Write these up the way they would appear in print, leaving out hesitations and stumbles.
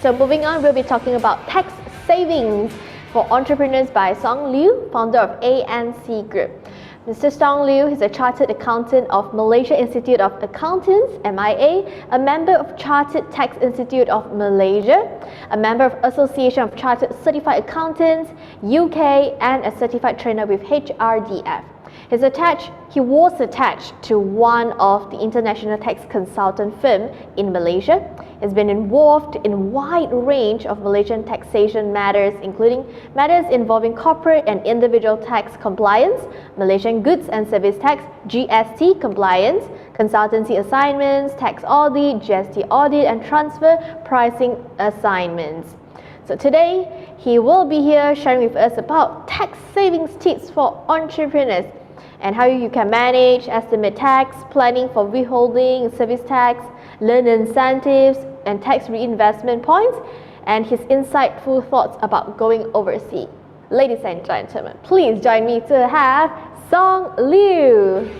So moving on, we'll be talking about tax savings for entrepreneurs by Song Liew, founder of ANC Group. Mr. Song Liew is a chartered accountant of Malaysia Institute of Accountants, MIA, a member of Chartered Tax Institute of Malaysia, a member of Association of Chartered Certified Accountants, UK, and a certified trainer with HRDF. He was attached to one of the international tax consultant firm in Malaysia. He's been involved in a wide range of Malaysian taxation matters, including matters involving corporate and individual tax compliance, Malaysian goods and service tax, GST compliance, consultancy assignments, tax audit, GST audit, and transfer pricing assignments. So today, he will be here sharing with us about tax savings tips for entrepreneurs and how you can manage, estimate tax, planning for withholding, service tax, learn incentives, and tax reinvestment points, and his insightful thoughts about going overseas. Ladies and gentlemen, please join me to have Song Liew.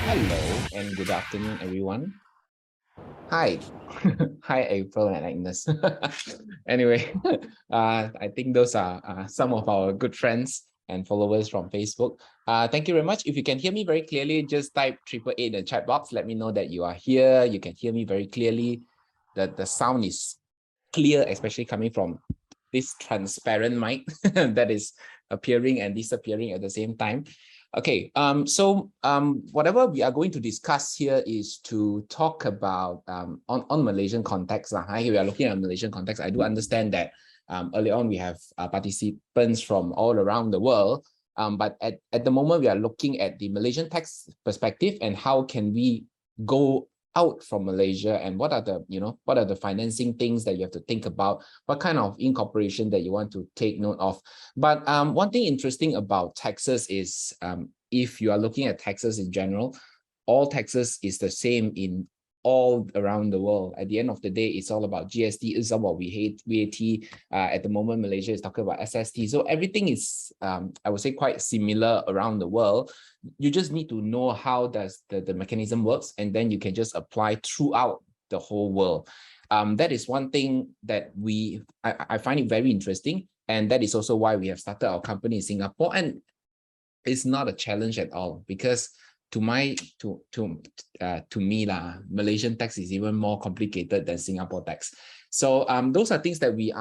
Hello and good afternoon, everyone. Hi. Hi, April and Agnes. Anyway, I think those are some of our good friends and followers from Facebook. Thank you very much. If you can hear me very clearly, just type 888 in the chat box. Let me know that you are here. You can hear me very clearly. The sound is clear, especially coming from this transparent mic that is appearing and disappearing at the same time. Okay, whatever we are going to discuss here is to talk about on Malaysian context. We are looking at Malaysian context. I do understand that early on we have participants from all around the world, but at the moment we are looking at the Malaysian tax perspective and how can we go out from Malaysia and what are the financing things that you have to think about, what kind of incorporation that you want to take note of. But one thing interesting about taxes is if you are looking at taxes in general, all taxes is the same in all around the world. At the end of the day, it's all about GST, it's all about VAT. At the moment, Malaysia is talking about SST. So everything is, I would say, quite similar around the world. You just need to know how does the mechanism works, and then you can just apply throughout the whole world. That is one thing that I find it very interesting, and that is also why we have started our company in Singapore. And it's not a challenge at all, because to me, Malaysian tax is even more complicated than Singapore tax. So those are things that we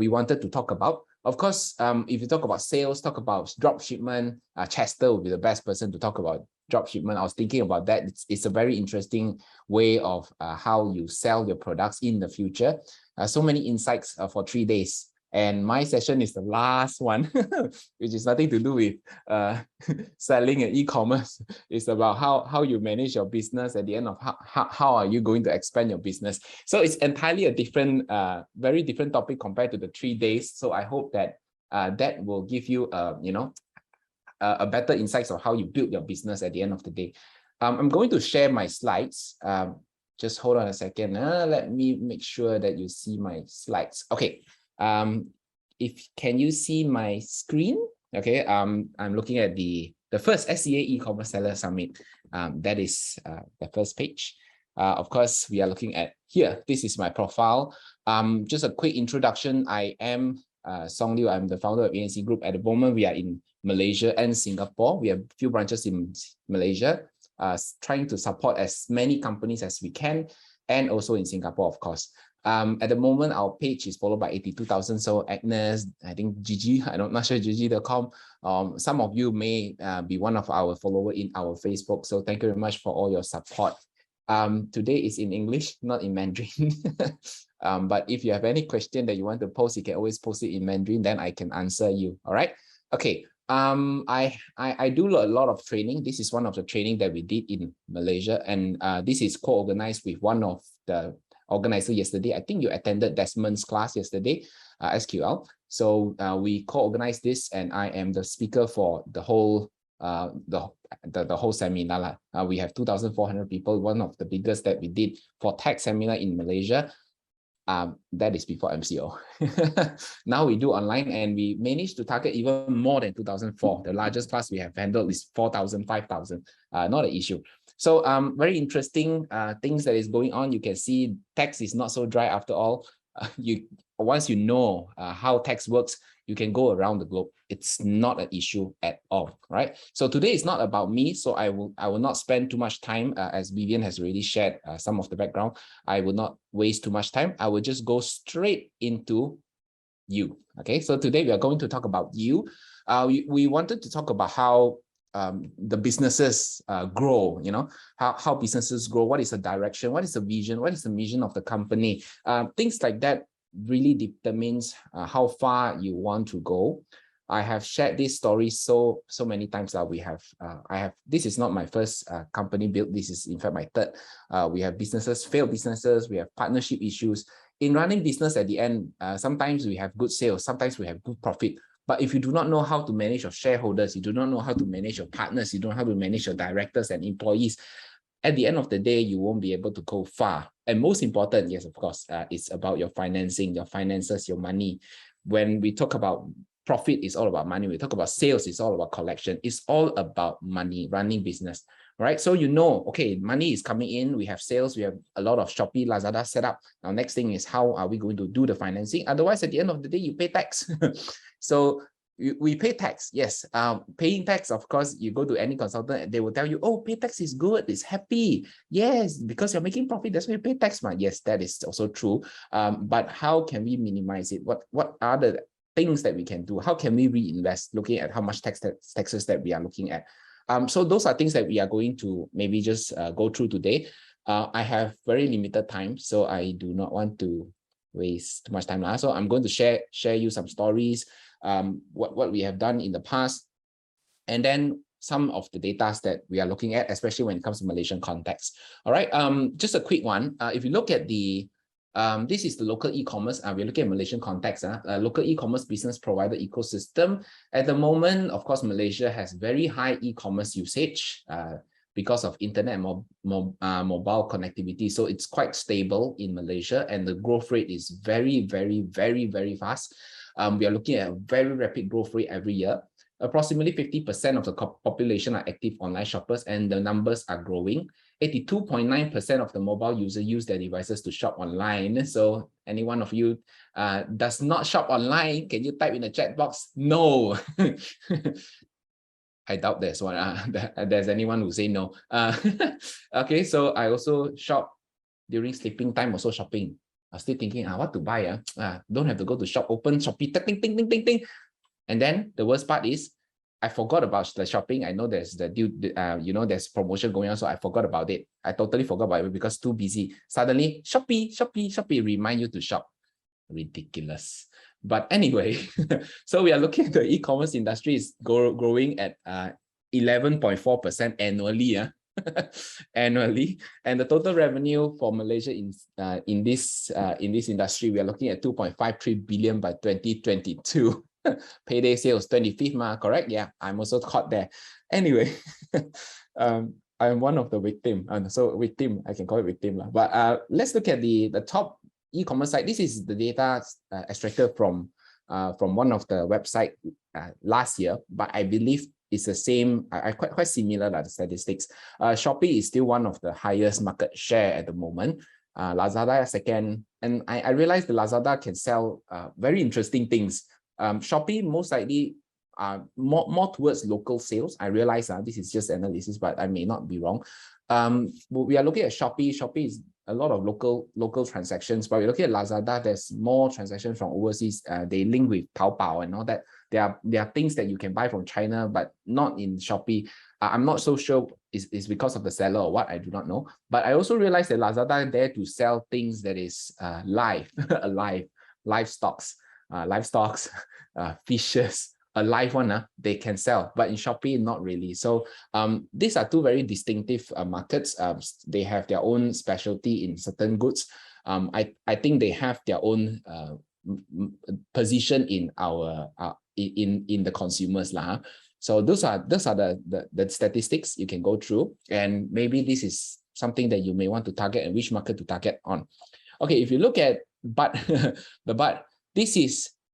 wanted to talk about. Of course, if you talk about sales, talk about drop shipment, Chester will be the best person to talk about drop shipment. I was thinking about that. It's a very interesting way of how you sell your products in the future. So many insights for 3 days. And my session is the last one, which is nothing to do with selling and e-commerce. It's about how you manage your business at the end of how are you going to expand your business. So it's entirely a different, very different topic compared to the 3 days. So I hope that that will give you, a better insights of how you build your business at the end of the day. I'm going to share my slides. Just hold on a second. Let me make sure that you see my slides. Okay. Can you see my screen? Okay, I'm looking at the first SEA e-commerce seller summit. That is the first page. Of course, we are looking at here. This is my profile. Just a quick introduction. I am Song Liew. I'm the founder of ANC Group. At the moment, we are in Malaysia and Singapore. We have a few branches in Malaysia, trying to support as many companies as we can, and also in Singapore, of course. At the moment, our page is followed by 82,000. So Agnes, I think Gigi, I'm not sure Gigi.com. Some of you may be one of our followers in our Facebook. So thank you very much for all your support. Today is in English, not in Mandarin. But if you have any question that you want to post, you can always post it in Mandarin, then I can answer you. All right. Okay. I do a lot of training. This is one of the training that we did in Malaysia, and this is co-organized with one of the organizer yesterday. I think you attended Desmond's class yesterday, SQL. So we co-organized this, and I am the speaker for the whole the whole seminar. We have 2,400 people, one of the biggest that we did for tax seminar in Malaysia. That is before MCO. Now we do online, and we managed to target even more than 2004. The largest class we have handled is 4,000, 5,000. Not an issue. So very interesting things that is going on. You can see tax is not so dry after all. Once you know how tax works, you can go around the globe. It's not an issue at all, right? So today is not about me, so I will not spend too much time, as Vivian has already shared some of the background. I will not waste too much time. I will just go straight into you. Okay, so today we are going to talk about you. We wanted to talk about how the businesses grow, how businesses grow, what is the direction, what is the vision, what is the mission of the company, things like that really determines how far you want to go. I have shared this story so many times that this is not my first company built. This is in fact my third. We have businesses, failed businesses, we have partnership issues. In running business at the end, sometimes we have good sales, sometimes we have good profit. But if you do not know how to manage your shareholders, you do not know how to manage your partners, you don't know how to manage your directors and employees, at the end of the day, you won't be able to go far. And most important, yes, of course, it's about your financing, your finances, your money. When we talk about profit, it's all about money. We talk about sales, it's all about collection. It's all about money, running business, right? So okay, money is coming in, we have sales, we have a lot of Shopee, Lazada set up. Now, next thing is how are we going to do the financing? Otherwise, at the end of the day, you pay tax. So we pay tax, yes. Paying tax, of course, you go to any consultant, they will tell you, oh, pay tax is good, it's happy. Yes, because you're making profit, that's why you pay tax. Yes, that is also true. But how can we minimize it? What are the things that we can do? How can we reinvest, looking at how much taxes that we are looking at? So those are things that we are going to maybe just go through today. I have very limited time, so I do not want to waste too much time now. So I'm going to share you some stories, what we have done in the past, and then some of the data that we are looking at, especially when it comes to Malaysian context. All right, just a quick one. If you look at this is the local e-commerce. We're looking at Malaysian context. Local e-commerce business provider ecosystem. At the moment, of course, Malaysia has very high e-commerce usage because of internet and mobile connectivity. So it's quite stable in Malaysia, and the growth rate is very, very, very, very fast. We are looking at a very rapid growth rate every year. Approximately 50% of the population are active online shoppers, and the numbers are growing. 82.9% of the mobile users use their devices to shop online. So any one of you does not shop online, can you type in the chat box? No. I doubt there's anyone who say no. Okay, so I also shop during sleeping time, also shopping. I'm still thinking, what to buy? Don't have to go to shop, open Shopee, ting, ting, ting, ting, ting. And then the worst part is, I forgot about the shopping. I know there's there's promotion going on, so I forgot about it. I totally forgot about it because too busy. Suddenly, Shopee remind you to shop. Ridiculous. But anyway, so we are looking at the e-commerce industry is growing at 11.4% annually. Annually, and the total revenue for Malaysia in this industry, we are looking at 2.53 billion by 2022. Payday sales 25th, correct? Yeah, I'm also caught there. Anyway, I'm one of the victim, so victim, I can call it victim. But let's look at the top e-commerce site. This is the data extracted from one of the website last year, but I believe it's the same, quite similar, the statistics. Shopee is still one of the highest market share at the moment. Lazada second, and I realized the Lazada can sell very interesting things. Shopee most likely more towards local sales. I realize this is just analysis, but I may not be wrong. We are looking at Shopee. Shopee is a lot of local transactions, but we're looking at Lazada. There's more transactions from overseas. They link with Taobao and all that. There are things that you can buy from China, but not in Shopee. I'm not so sure it's because of the seller or what, I do not know. But I also realized that Lazada dare to sell things that is live, livestock, fishes, a live one, they can sell, but in Shopee, not really. So these are two very distinctive markets. They have their own specialty in certain goods. I think they have their own position in our in the consumers lah. So those are the statistics you can go through, and maybe this is something that you may want to target and which market to target on. Okay, if you look at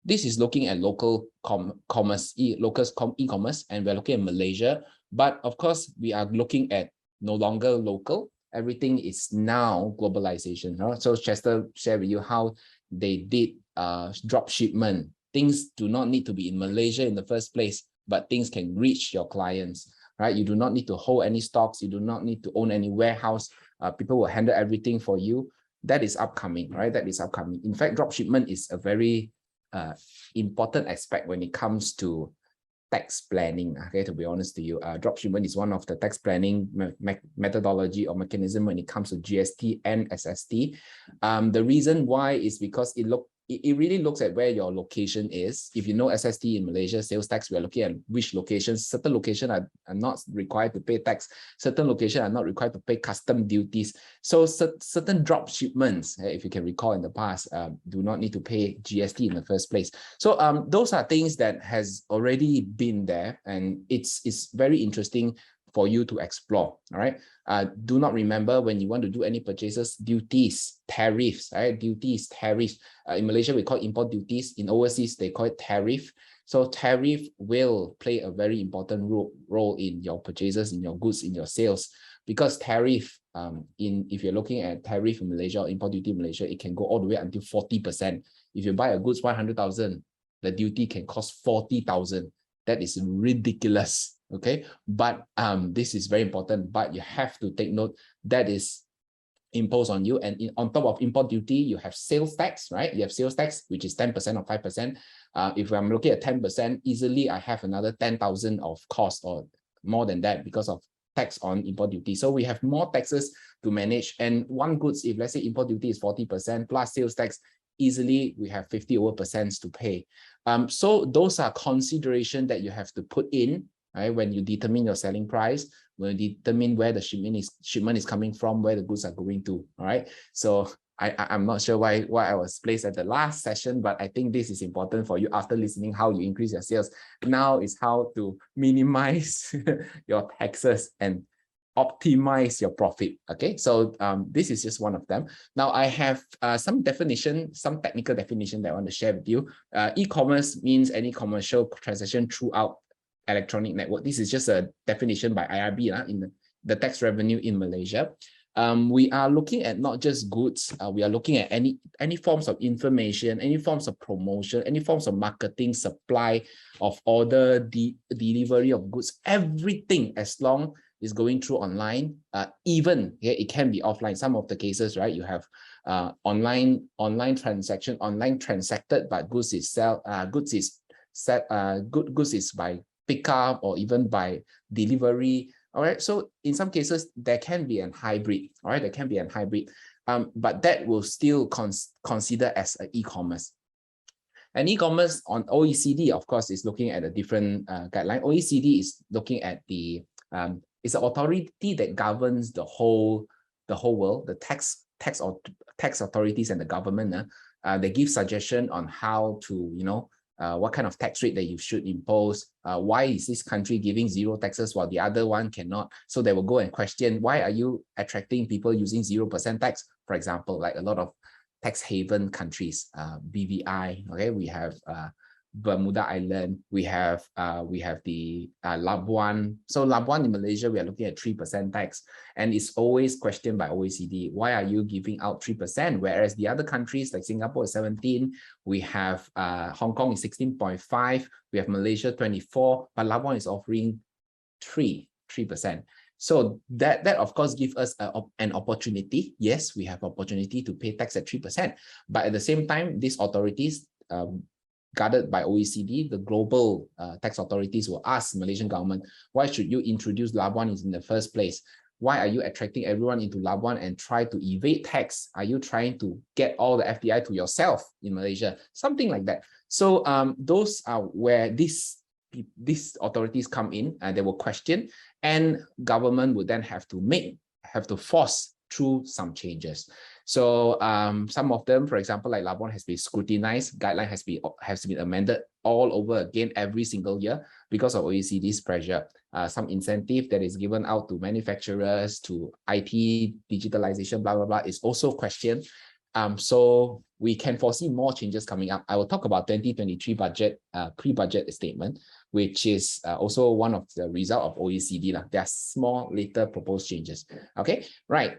this is looking at local e-commerce, and we're looking at Malaysia. But of course, we are looking at no longer local. Everything is now globalization. Right? So Chester shared with you how they did drop shipment. Things do not need to be in Malaysia in the first place, but things can reach your clients, right? You do not need to hold any stocks. You do not need to own any warehouse. People will handle everything for you. That is upcoming, right? That is upcoming. In fact, drop shipment is a very important aspect when it comes to tax planning. Okay, to be honest to you, drop shipment is one of the tax planning methodology or mechanism when it comes to GST and SST. The reason why is because it really looks at where your location is. If you know SST in Malaysia, sales tax, we are looking at which locations. Certain locations are not required to pay tax. Certain locations are not required to pay custom duties. So certain drop shipments, if you can recall in the past, do not need to pay GST in the first place. So those are things that has already been there, and it's very interesting for you to explore. All right. Do not remember when you want to do any purchases, duties, tariffs, right? Duties, tariffs. In Malaysia, we call it import duties. In overseas, they call it tariff. So tariff will play a very important role in your purchases, in your goods, in your sales, because tariff, if you're looking at tariff in Malaysia or import duty in Malaysia, it can go all the way until 40%. If you buy a goods 100,000, the duty can cost 40,000. That is ridiculous. Okay, but this is very important, but you have to take note that is imposed on you. And on top of import duty, you have sales tax, right? You have sales tax, which is 10% or 5%. If I'm looking at 10%, easily I have another 10,000 of cost or more than that because of tax on import duty. So we have more taxes to manage. And one goods, if let's say import duty is 40% plus sales tax, easily we have 50% over to pay. So those are considerations that you have to put in, right, when you determine your selling price, when you determine where the shipment is coming from, where the goods are going to. All right. So I'm not sure why I was placed at the last session, but I think this is important for you after listening how you increase your sales. Now is how to minimize your taxes and optimize your profit. Okay, so this is just one of them. Now I have some technical definition that I want to share with you. E-commerce means any commercial transaction throughout electronic network. This is just a definition by IRB in the tax revenue in Malaysia. We are looking at not just goods, we are looking at any forms of information, any forms of promotion, any forms of marketing, supply of order, delivery of goods, everything as long is going through online, even it can be offline. Some of the cases, right, you have online transaction, online transacted, but goods is by pickup or even by delivery. All right, so in some cases there can be a hybrid. All right, there can be a hybrid, but that will still consider as an e-commerce. And e-commerce on OECD, of course, is looking at a different guideline. OECD is looking at the it's an authority that governs the whole world, the tax authorities and the government. They give suggestion on how to, what kind of tax rate that you should impose. Why is this country giving zero taxes while the other one cannot? So they will go and question, why are you attracting people using 0% tax? For example, like a lot of tax haven countries, BVI. Okay, we have Bermuda Island. We have the Labuan. So Labuan in Malaysia, we are looking at 3% tax, and it's always questioned by OECD. Why are you giving out 3%? Whereas the other countries like Singapore is 17, we have Hong Kong is 16.5, we have Malaysia 24, but Labuan is offering 3%. So that of course gives us an opportunity. Yes, we have opportunity to pay tax at 3%, but at the same time, these authorities guarded by OECD, the global tax authorities will ask Malaysian government, why should you introduce Labuan in the first place? Why are you attracting everyone into Labuan and try to evade tax? Are you trying to get all the FDI to yourself in Malaysia? Something like that. So those are where these authorities come in, and they will question, and government would then have to force through some changes. So some of them, for example, like Labuan has been scrutinized, guideline has been amended all over again every single year because of OECD's pressure. Some incentive that is given out to manufacturers, to IT digitalization, blah blah blah, is also questioned. So we can foresee more changes coming up. I will talk about 2023 budget, pre-budget statement, which is also one of the result of OECD. There are small later proposed changes. Okay, right.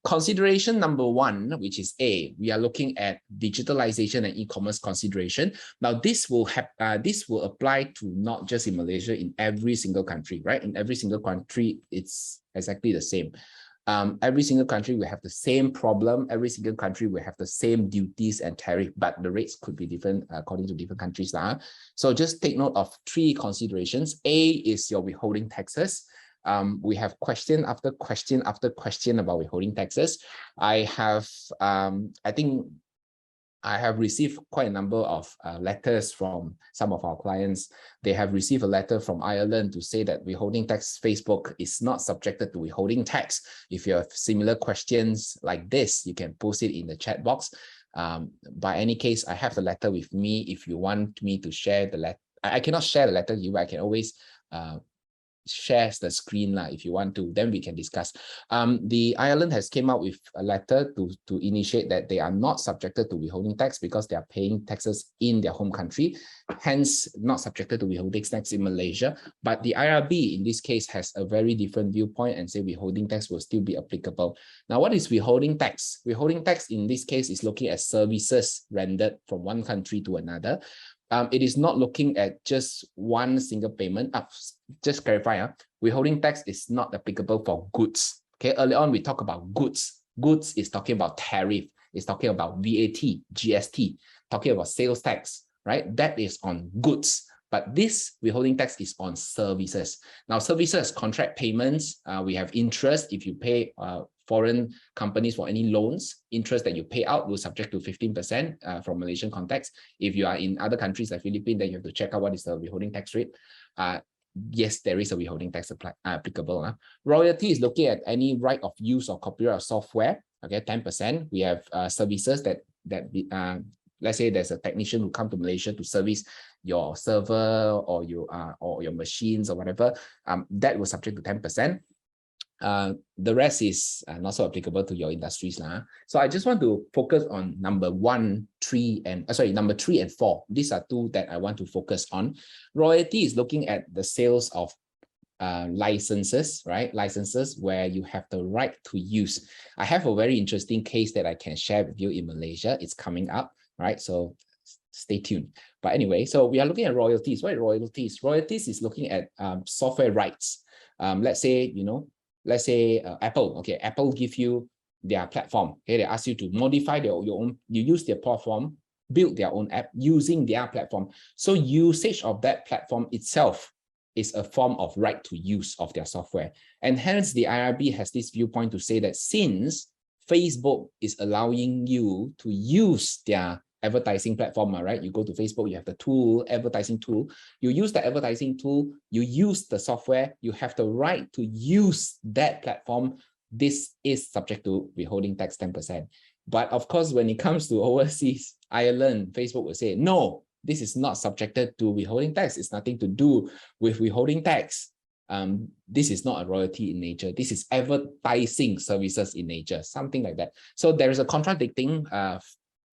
Consideration number one, which is A, we are looking at digitalization and e-commerce consideration. Now, this will apply to not just in Malaysia, in every single country, right? In every single country, it's exactly the same. Every single country will have the same problem. Every single country will have the same duties and tariff, but the rates could be different according to different countries. So just take note of three considerations. A is your withholding taxes. We have question after question after question about withholding taxes. I think I have received quite a number of letters from some of our clients. They have received a letter from Ireland to say that withholding tax Facebook is not subjected to withholding tax. If you have similar questions like this, you can post it in the chat box. By any case, I have the letter with me. If you want me to share the letter, I cannot share the letter with you, but I can always shares the screen if you want to, then we can discuss. The Ireland has came out with a letter to initiate that they are not subjected to withholding tax because they are paying taxes in their home country, hence not subjected to withholding tax in Malaysia. But the IRB in this case has a very different viewpoint and say withholding tax will still be applicable. Now, what is withholding tax? Withholding tax in this case is looking at services rendered from one country to another. It is not looking at just one single payment. Just clarify, withholding tax is not applicable for goods. Okay, earlier on we talk about goods. Goods is talking about tariff, it's talking about VAT, GST, talking about sales tax, right? That is on goods. But this withholding tax is on services. Now, services, contract payments, we have interest. If you pay foreign companies for any loans, interest that you pay out will subject to 15% from Malaysian context. If you are in other countries like Philippines, then you have to check out what is the withholding tax rate. Yes, there is a withholding tax applicable. Royalty is looking at any right of use or copyright of software. Okay, 10%. We have services that let's say there's a technician who come to Malaysia to service your server or your machines or whatever. That will subject to 10%. The rest is not so applicable to your industries. So I just want to focus on number 1, 3, and number 3 and 4. These are two that I want to focus on. Royalty is looking at the sales of licenses, right? Licenses where you have the right to use. I have a very interesting case that I can share with you in Malaysia. It's coming up, right? So stay tuned. But anyway, so we are looking at royalties. What are royalties? Royalties is looking at software rights. Let's say, Apple. Okay, Apple give you their platform. Okay, they ask you to modify your own. You use their platform, build their own app using their platform. So usage of that platform itself is a form of right to use of their software. And hence the IRB has this viewpoint to say that since Facebook is allowing you to use their advertising platform, right? You go to Facebook, you have the tool, advertising tool. You use the advertising tool, you use the software, you have the right to use that platform. This is subject to withholding tax 10%. But of course, when it comes to overseas, Ireland, Facebook will say, no, this is not subjected to withholding tax. It's nothing to do with withholding tax. This is not a royalty in nature. This is advertising services in nature, something like that. So there is a contradicting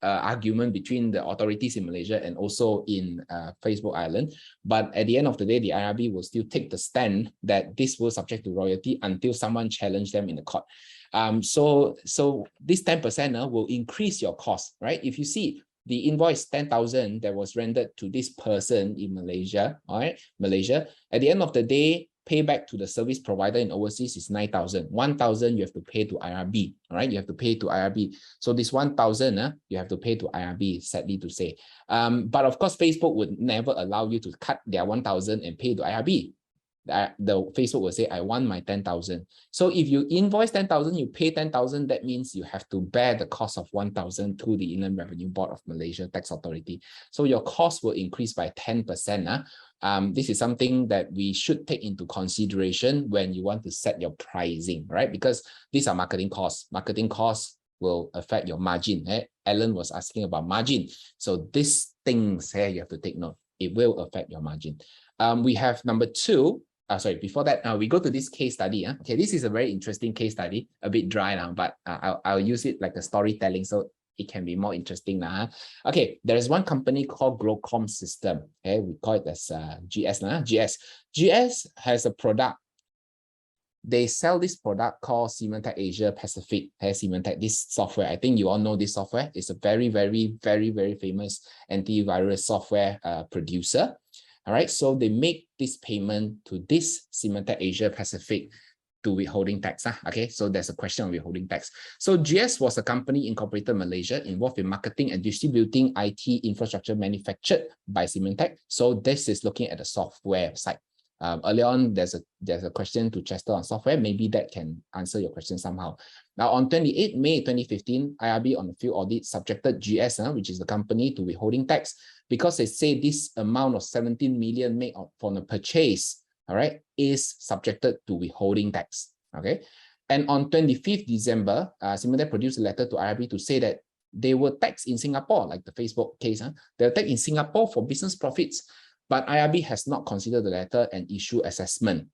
argument between the authorities in Malaysia and also in Facebook Ireland. But at the end of the day, the IRB will still take the stand that this will subject to royalty until someone challenge them in the court. So this 10% will increase your cost, right? If you see the invoice 10,000 that was rendered to this person in Malaysia, all right, Malaysia, at the end of the day, payback to the service provider in overseas is 9,000. 1,000 you have to pay to IRB, all right? You have to pay to IRB. So this 1,000 you have to pay to IRB, sadly to say. But of course, Facebook would never allow you to cut their 1,000 and pay to IRB. The Facebook will say, I want my 10,000. So if you invoice 10,000, you pay 10,000, that means you have to bear the cost of 1,000 to the Inland Revenue Board of Malaysia Tax Authority. So your cost will increase by 10%. This is something that we should take into consideration when you want to set your pricing, right? Because these are marketing costs. Marketing costs will affect your margin. Alan was asking about margin. So these things here you have to take note. It will affect your margin. We have number 2. before that, we go to this case study. Okay, this is a very interesting case study, a bit dry now, but I'll use it like a storytelling so it can be more interesting now. Okay, there is one company called Glocom System. Okay, we call it as GS. GS has a product. They sell this product called Symantec Asia Pacific. Symantec, this software, I think you all know this software. It's a very, very, very, very famous antivirus software producer. All right, so they make this payment to this Symantec Asia Pacific to withholding tax. Okay, so there's a question on withholding tax. So GS was a company incorporated in Malaysia involved in marketing and distributing IT infrastructure manufactured by Symantec. So this is looking at the software side. Earlier on, there's a question to Chester on software. Maybe that can answer your question somehow. Now, on 28 May 2015, IRB on a field audit subjected GS, which is the company, to withholding tax because they say this amount of 17 million made from the purchase, all right, is subjected to withholding tax. Okay, and on 25th December, Symantec produced a letter to IRB to say that they were taxed in Singapore, like the Facebook case. They were taxed in Singapore for business profits. But IRB has not considered the letter and issue assessment.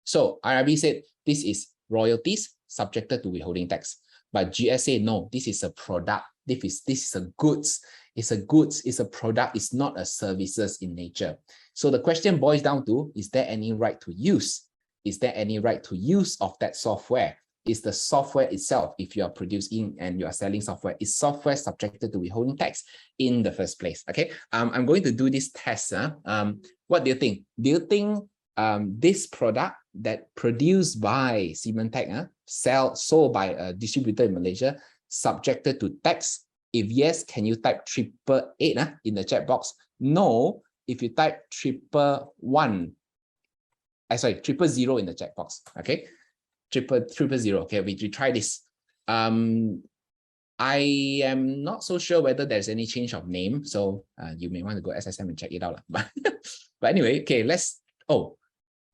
So IRB said this is royalties subjected to withholding tax. But GS said no, this is a product. This is a goods. It's a goods. It's a product. It's not a services in nature. So the question boils down to: is there any right to use? Is there any right to use of that software? Is the software itself, if you are producing and you are selling software, is software subjected to withholding tax in the first place? Okay, I'm going to do this test. What do you think? Do you think this product that produced by Symantec, sold by a distributor in Malaysia, subjected to tax? If yes, can you type 888 in the chat box? No, if you type 111, 000 in the chat box. Okay. 000. Okay, we try this. I am not so sure whether there's any change of name, so you may want to go SSM and check it out. But anyway, okay, let's.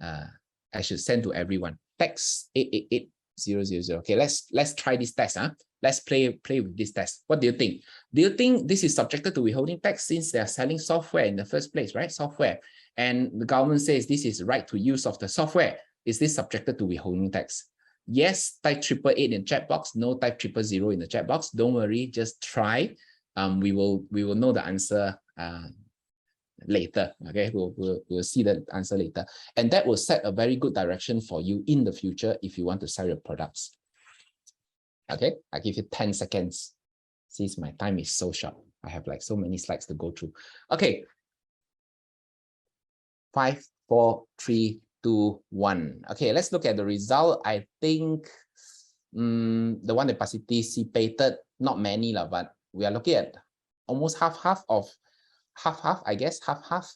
I should send to everyone. Tax 888000. Okay, let's try this test. Let's play with this test. What do you think? Do you think this is subjected to withholding tax since they are selling software in the first place, right? Software, and the government says this is right to use of the software. Is this subjected to withholding tax? Yes, type 888 in the chat box. No, type 000 in the chat box. Don't worry, just try. We will know the answer later. Okay, we'll see the answer later, and that will set a very good direction for you in the future if you want to sell your products. Okay, I give you 10 seconds. Since my time is so short, I have like so many slides to go through. Okay, 5, 4, 3, 2, 1. Okay, let's look at the result. I think the one that participated, not many, but we are looking at almost half, I guess, half,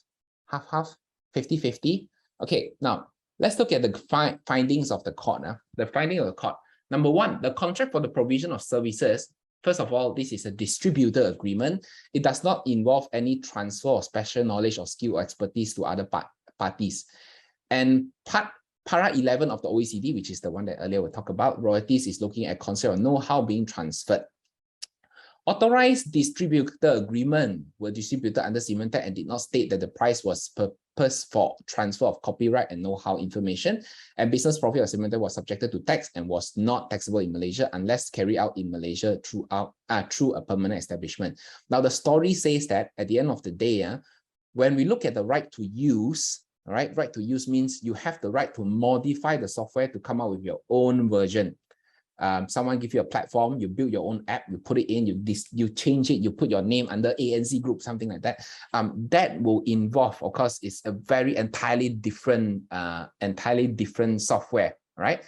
50-50. Okay, now let's look at the findings of the court. The finding of the court. Number one, the contract for the provision of services. First of all, this is a distributor agreement. It does not involve any transfer of special knowledge or skill or expertise to other parties. And para 11 of the OECD, which is the one that earlier we talked about, royalties is looking at concept of know-how being transferred. Authorized distributor agreement were distributed under Symantec and did not state that the price was purpose for transfer of copyright and know-how information, and business profit of Symantec was subjected to tax and was not taxable in Malaysia unless carried out in Malaysia through a permanent establishment. Now, the story says that at the end of the day, when we look at the right to use, all right, right to use means you have the right to modify the software to come out with your own version. Someone give you a platform, you build your own app, you put it in, you change it, you put your name under ANC group, something like that. That will involve, of course, it's a very entirely different software, right?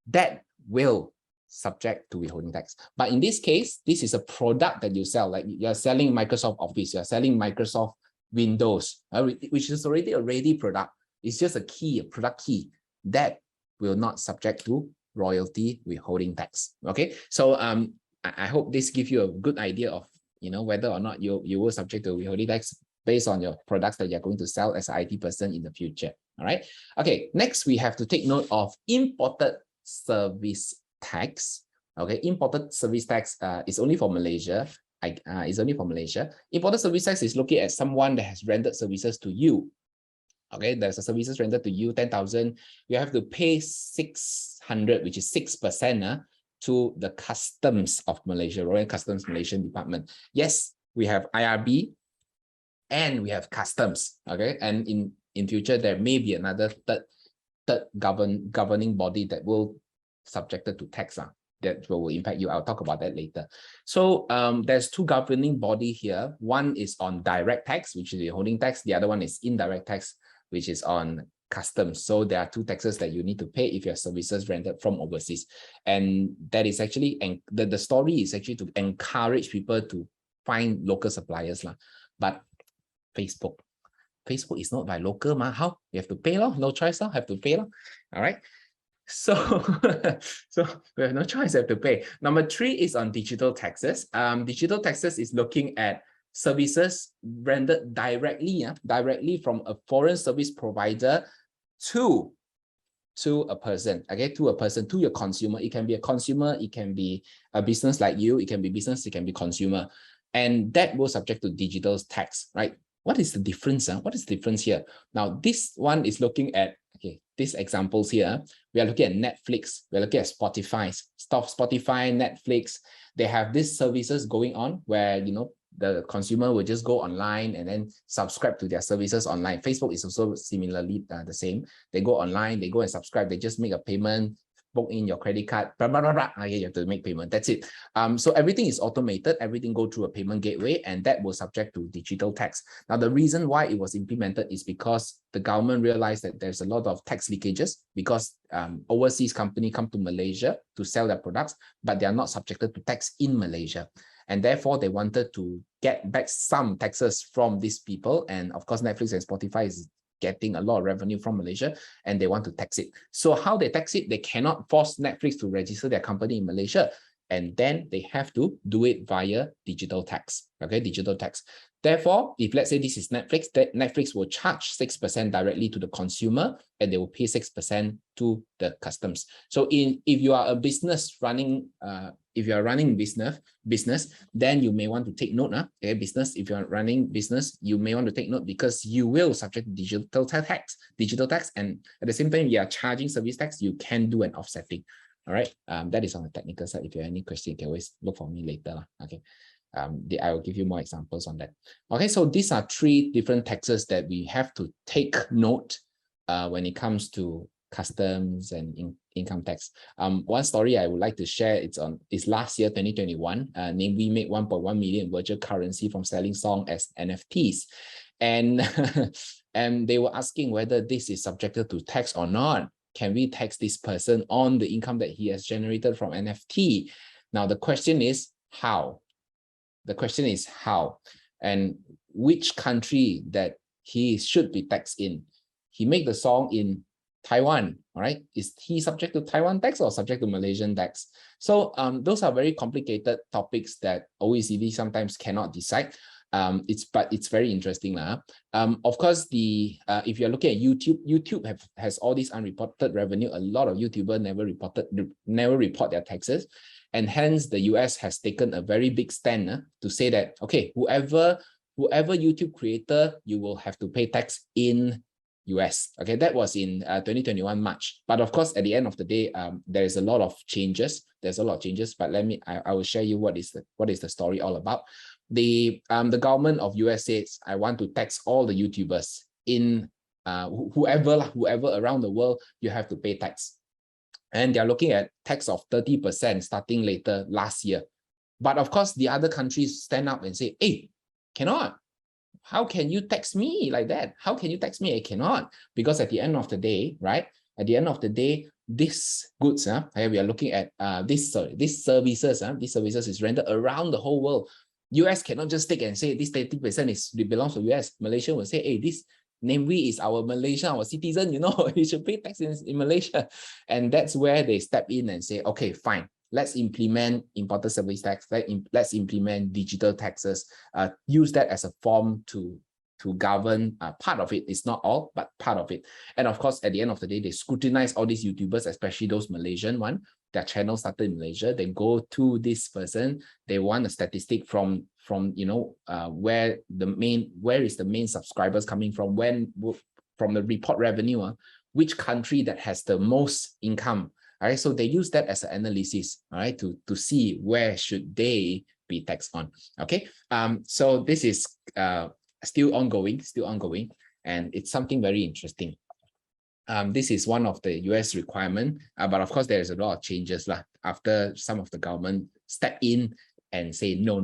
That will subject to withholding tax. But in this case, this is a product that you sell, like you're selling Microsoft Office, you're selling Microsoft Windows, which is already a ready product. It's just a key, a product key that will not subject to royalty withholding tax. Okay, so I hope this gives you a good idea of whether or not you will subject to withholding tax based on your products that you're going to sell as an IT person in the future. All right. Okay. Next, we have to take note of imported service tax. Okay, imported service tax is only for Malaysia. It's only for Malaysia. Imported service tax is looking at someone that has rendered services to you. Okay, there's a services rendered to you 10,000. You have to pay 600, which is 6% to the customs of Malaysia, Royal Customs Malaysian Department. Yes, we have IRB and we have customs. Okay, and in future there may be another third governing body that will subjected to tax that will impact you. I'll talk about that later. So there's two governing body here. One is on direct tax, which is the withholding tax. The other one is indirect tax, which is on customs. So there are two taxes that you need to pay if your services rendered from overseas. And that is actually, and the story is actually to encourage people to find local suppliers. But Facebook is not by local, how? You have to pay, no choice, have to pay. All right. So, so we have no choice, have to pay. Number 3 is on digital taxes. Digital taxes is looking at services rendered directly from a foreign service provider to a person, okay, to your consumer. It can be a consumer, it can be a business like you, it can be business, it can be consumer. And that will subject to digital tax, right? What is the difference? What is the difference here? Now, this one is looking at, okay, these examples here. We are looking at Netflix. We are looking at Spotify, Netflix. They have these services going on where, the consumer will just go online and then subscribe to their services online. Facebook is also similarly the same. They go online, they go and subscribe. They just make a payment, book in your credit card, blah, blah, blah, blah. Okay, you have to make payment. That's it. So everything is automated. Everything go through a payment gateway, and that will subject to digital tax. Now, the reason why it was implemented is because the government realized that there's a lot of tax leakages because overseas company come to Malaysia to sell their products, but they are not subjected to tax in Malaysia. And therefore, they wanted to get back some taxes from these people. And of course, Netflix and Spotify is getting a lot of revenue from Malaysia, and they want to tax it. So how they tax it? They cannot force Netflix to register their company in Malaysia, and then they have to do it via digital tax. Okay, digital tax. Therefore, if let's say this is Netflix, that Netflix will charge 6% directly to the consumer, and they will pay 6% to the customs. So if you are a business running, if you are running business, then you may want to take note. Okay, business, if you are running business, you may want to take note because you will subject to digital tax, and at the same time, you are charging service tax, you can do an offsetting. All right, that is on the technical side. If you have any question, you can always look for me later. Okay. I will give you more examples on that. Okay, so these are 3 different taxes that we have to take note when it comes to customs and income tax. One story I would like to share, is last year, 2021, we made 1.1 million virtual currency from selling song as NFTs. And, and they were asking whether this is subjected to tax or not. Can we tax this person on the income that he has generated from NFT? Now, the question is how? The question is how, and which country that he should be taxed in. He made the song in Taiwan, all right? Is he subject to Taiwan tax or subject to Malaysian tax? So those are very complicated topics that OECD sometimes cannot decide. But it's very interesting. Of course, if you're looking at YouTube has all these unreported revenue. A lot of YouTubers never report their taxes. And hence the US has taken a very big stand to say that, okay, whoever YouTube creator, you will have to pay tax in US. Okay, that was in 2021 March. But of course, at the end of the day, there is a lot of changes. There's a lot of changes. But I will share you what is the story all about. The government of US says, I want to tax all the YouTubers in whoever around the world, you have to pay tax. And they're looking at tax of 30% starting later last year. But of course, the other countries stand up and say, hey, cannot. How can you tax me like that? How can you tax me? I cannot. Because at the end of the day, right? At the end of the day, these goods, we are looking at these services is rendered around the whole world. US cannot just take and say this 30% belongs to US. Malaysia will say, hey, this namely is our Malaysian, our citizen, you should pay tax in Malaysia. And that's where they step in and say, okay, fine, let's implement imported service tax, let's implement digital taxes, use that as a form to govern part of it. It's not all, but part of it. And of course, at the end of the day, they scrutinize all these YouTubers, especially those Malaysian one. Their channel started in Malaysia. They go to this person. They want a statistic from where is the main subscribers coming from, from the report revenue, which country that has the most income. All right, so they use that as an analysis, all right, to see where should they be taxed on. Okay, so this is still ongoing, and it's something very interesting. This is one of the US requirement, but of course there's a lot of changes after some of the government step in and say no,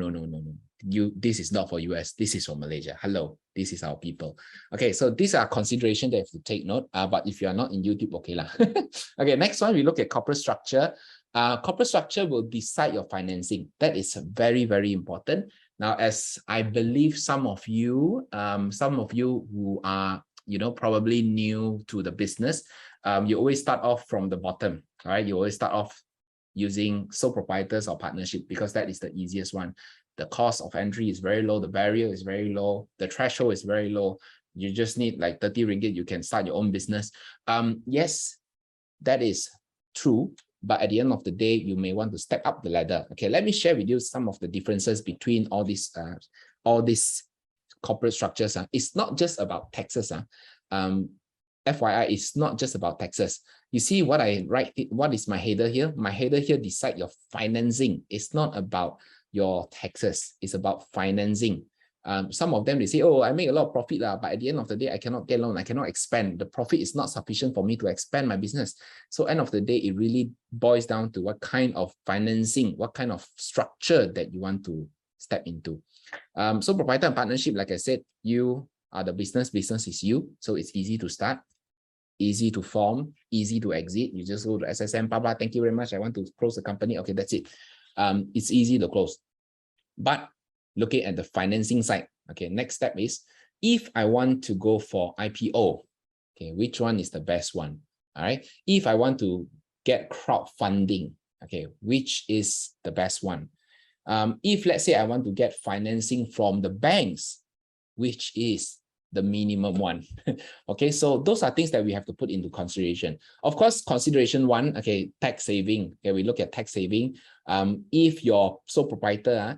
this is not for US, this is for Malaysia. Hello, this is our people. Okay, so these are considerations that you have to take note, but if you are not in YouTube, okay lah. Okay, next one, we look at corporate structure. Corporate structure will decide your financing. That is very, very important. Now, as I believe some of you who are probably new to the business, you always start off from the bottom, all right? You always start off using sole proprietors or partnership because that is the easiest one. The cost of entry is very low, the barrier is very low, the threshold is very low. You just need like 30 ringgit, you can start your own business. Yes, that is true, but at the end of the day, you may want to step up the ladder. Okay, let me share with you some of the differences between all these corporate structures. It's not just about taxes. FYI, it's not just about taxes. You see what I write, what is my header here? My header here decide your financing. It's not about your taxes, it's about financing. Some of them, they say, oh, I make a lot of profit, but at the end of the day, I cannot get loan, I cannot expand. The profit is not sufficient for me to expand my business. So end of the day, it really boils down to what kind of financing, what kind of structure that you want to step into. So proprietor and partnership, like I said, you are the business is you. So it's easy to start, easy to form, easy to exit. You just go to SSM, blah, blah, thank you very much, I want to close the company. Okay, that's it. It's easy to close. But looking at the financing side, okay, next step is, if I want to go for IPO, okay, which one is the best one? All right. If I want to get crowdfunding, okay, which is the best one? If let's say I want to get financing from the banks, which is the minimum one? Okay, so those are things that we have to put into consideration. Of course, consideration one, okay, tax saving. Okay, we look at tax saving. If you're sole proprietor,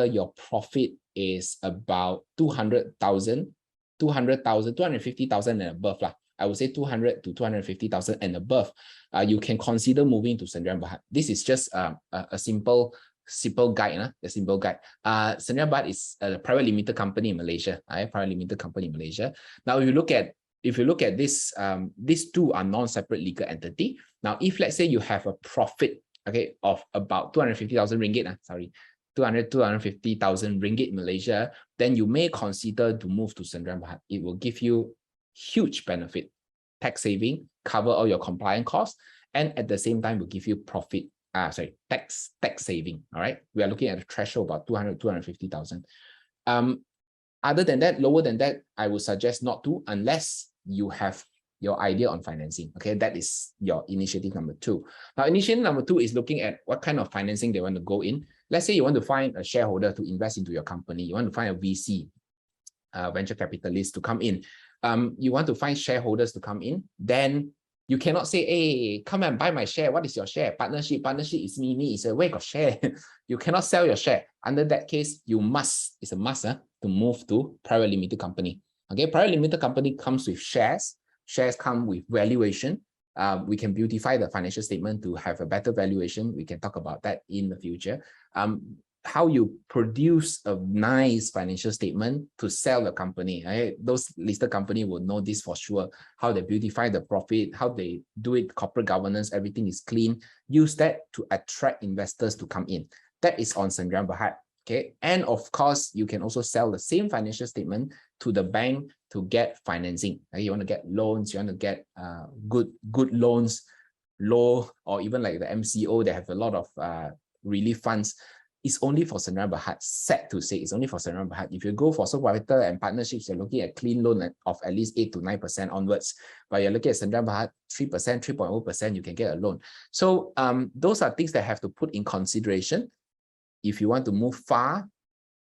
your profit is about 200,000, 250,000 and above lah. I would say 200 to 250,000 and above. You can consider moving to Sdn Bhd. This is just a simple guide, a simple guide. Sdn Bhd is a private limited company in Malaysia. Private limited company in Malaysia. Now, if you look at this, these two are non-separate legal entity. Now, if let's say you have a profit, okay, of about 250,000 ringgit, 250,000 ringgit in Malaysia, then you may consider to move to Sdn Bhd. It will give you huge benefit, tax saving, cover all your compliance costs, and at the same time will give you profit. Tax saving. All right, we are looking at a threshold about 250,000. Other than that, lower than that, I would suggest not to, unless you have your idea on financing. Okay, that is your initiative number 2. Now, initiative number 2 is looking at what kind of financing they want to go in. Let's say you want to find a shareholder to invest into your company. You want to find a VC, venture capitalist to come in. You want to find shareholders to come in. Then you cannot say, hey, come and buy my share. What is your share? Partnership is me. It's a way of share. You cannot sell your share. Under that case, you must, it's a must to move to private limited company. Okay, private limited company comes with shares. Shares come with valuation. We can beautify the financial statement to have a better valuation. We can talk about that in the future. How you produce a nice financial statement to sell the company. Right? Those listed company will know this for sure. How they beautify the profit, how they do it, corporate governance, everything is clean. Use that to attract investors to come in. That is on Sdn Bhd. Okay, and of course, you can also sell the same financial statement to the bank to get financing. You want to get loans, you want to get good loans, low, or even like the MCO, they have a lot of relief funds. It's only for Sdn Bhd, sad to say, it's only for Sdn Bhd. If you go for sole proprietor and partnerships, you're looking at clean loan of at least 8 to 9% onwards. But you're looking at Sdn Bhd, 3%, 3.0%, you can get a loan. So those are things that have to put in consideration. If you want to move far,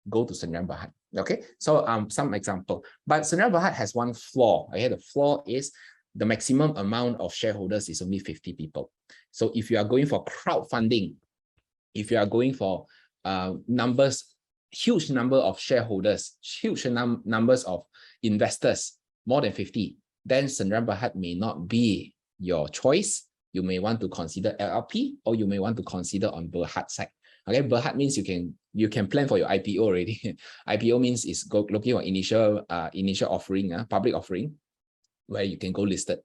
go to Sdn Bhd. Okay, so some example. But Sdn Bhd has one flaw. Okay, the flaw is the maximum amount of shareholders is only 50 people. So if you are going for crowdfunding, if you are going for huge number of shareholders, huge numbers of investors, more than 50, then Sendirian Berhad may not be your choice. You may want to consider LLP, or you may want to consider on Berhad side. Okay, Berhad means you can plan for your IPO already. IPO means is looking for initial offering, public offering, where you can go listed.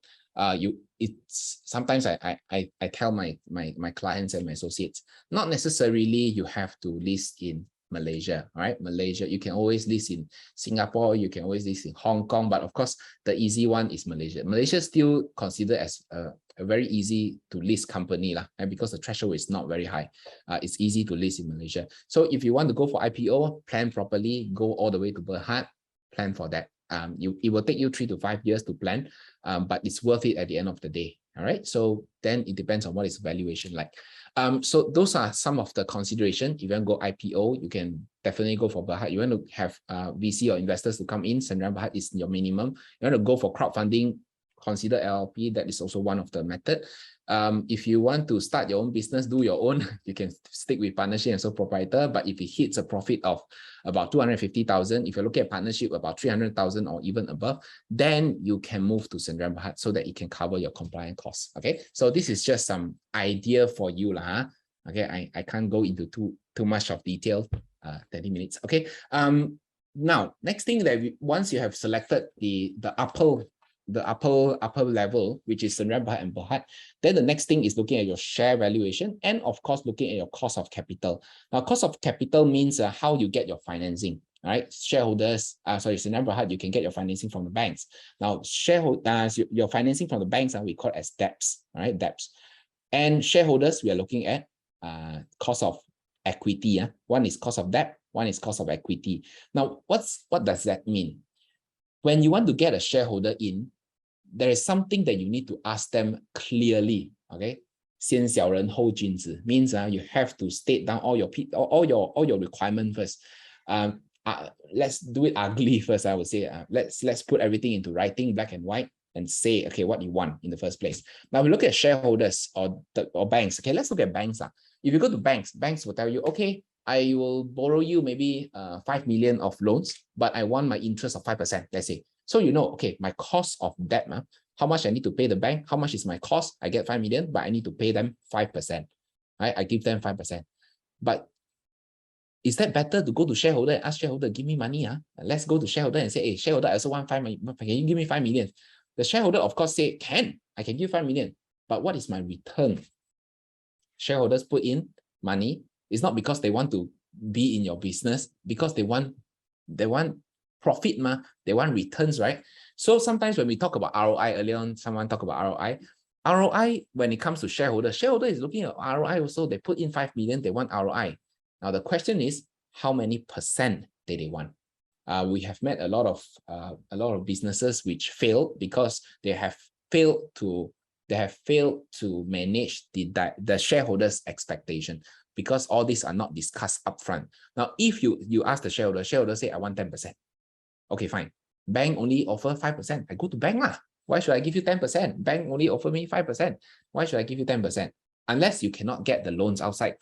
It's sometimes I tell my clients and my associates, not necessarily you have to list in Malaysia, right? Malaysia, you can always list in Singapore, you can always list in Hong Kong, but of course the easy one is Malaysia. Malaysia is still considered as a very easy to list company lah, and because the threshold is not very high, it's easy to list in Malaysia. So if you want to go for IPO, plan properly, go all the way to Berhad, plan for that. It will take you 3 to 5 years to plan, but it's worth it at the end of the day. All right. So then it depends on what is valuation like. So those are some of the consideration. If you want to go IPO, you can definitely go for Berhad. You want to have VC or investors to come in, Sendirian Berhad is your minimum. You want to go for crowdfunding, consider LLP. That is also one of the method. If you want to start your own business, do your own, you can stick with partnership and sole proprietor. But if it hits a profit of about 250,000, if you look at partnership about 300,000 or even above, then you can move to Sendirian Berhad so that it can cover your compliance costs. Okay, so this is just some idea for you lah. Okay, I can't go into too much of detail. 30 minutes. Okay. Now next thing that once you have selected the upper level, which is Sendirian Berhad and Berhad, then the next thing is looking at your share valuation and of course looking at your cost of capital. Now cost of capital means how you get your financing. All right, shareholders, Sendirian Berhad, you can get your financing from the banks. Now shareholders, your financing from the banks we call as debts. All right, debts. And shareholders, we are looking at cost of equity. One is cost of debt, one is cost of equity. Now what does that mean? When you want to get a shareholder in, there is something that you need to ask them clearly. Okay, 先小人后君子 means you have to state down all your requirement first. Let's do it ugly first. I would say let's put everything into writing, black and white, and say okay what you want in the first place. Now we look at shareholders or banks. Okay, let's look at banks. If you go to banks will tell you, okay, I will borrow you maybe 5 million of loans, but I want my interest of 5%, let's say. So you know, okay, my cost of debt, how much I need to pay the bank, how much is my cost? I get 5 million, but I need to pay them 5%. Right? I give them 5%. But is that better to go to shareholder and ask shareholder, give me money? Let's go to shareholder and say, hey, shareholder, I also want 5 million. Can you give me 5 million? The shareholder, of course, say, I can give 5 million. But what is my return? Shareholders put in money. It's not because they want to be in your business, because they want profit, they want returns, right? So sometimes when we talk about ROI, earlier on, someone talked about ROI. ROI, when it comes to shareholder is looking at ROI also. They put in 5 million, they want ROI. Now the question is, how many percent do they want? We have met a lot of businesses which fail because they have failed to manage the shareholders' expectation, because all these are not discussed upfront. Now, if you ask the shareholder say, I want 10%. Okay, fine. Bank only offer 5%. I go to bank lah. Why should I give you 10%? Bank only offer me 5%. Why should I give you 10%? Unless you cannot get the loans outside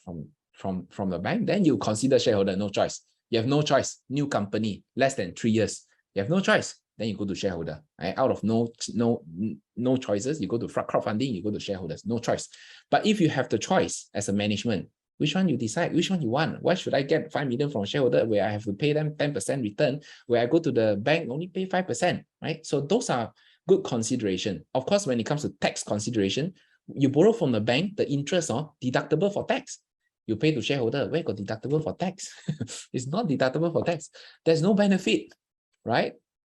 from the bank, then you consider shareholder, no choice. You have no choice. New company, less than 3 years. You have no choice. Then you go to shareholder. Right? Out of no choices, you go to crowdfunding, you go to shareholders. No choice. But if you have the choice as a management, which one you decide? Which one you want? Why should I get 5 million from shareholder where I have to pay them 10% return, where I go to the bank only pay 5%, right? So those are good consideration. Of course, when it comes to tax consideration, you borrow from the bank, the interest deductible for tax. You pay to shareholder, where got deductible for tax? It's not deductible for tax. There's no benefit, right?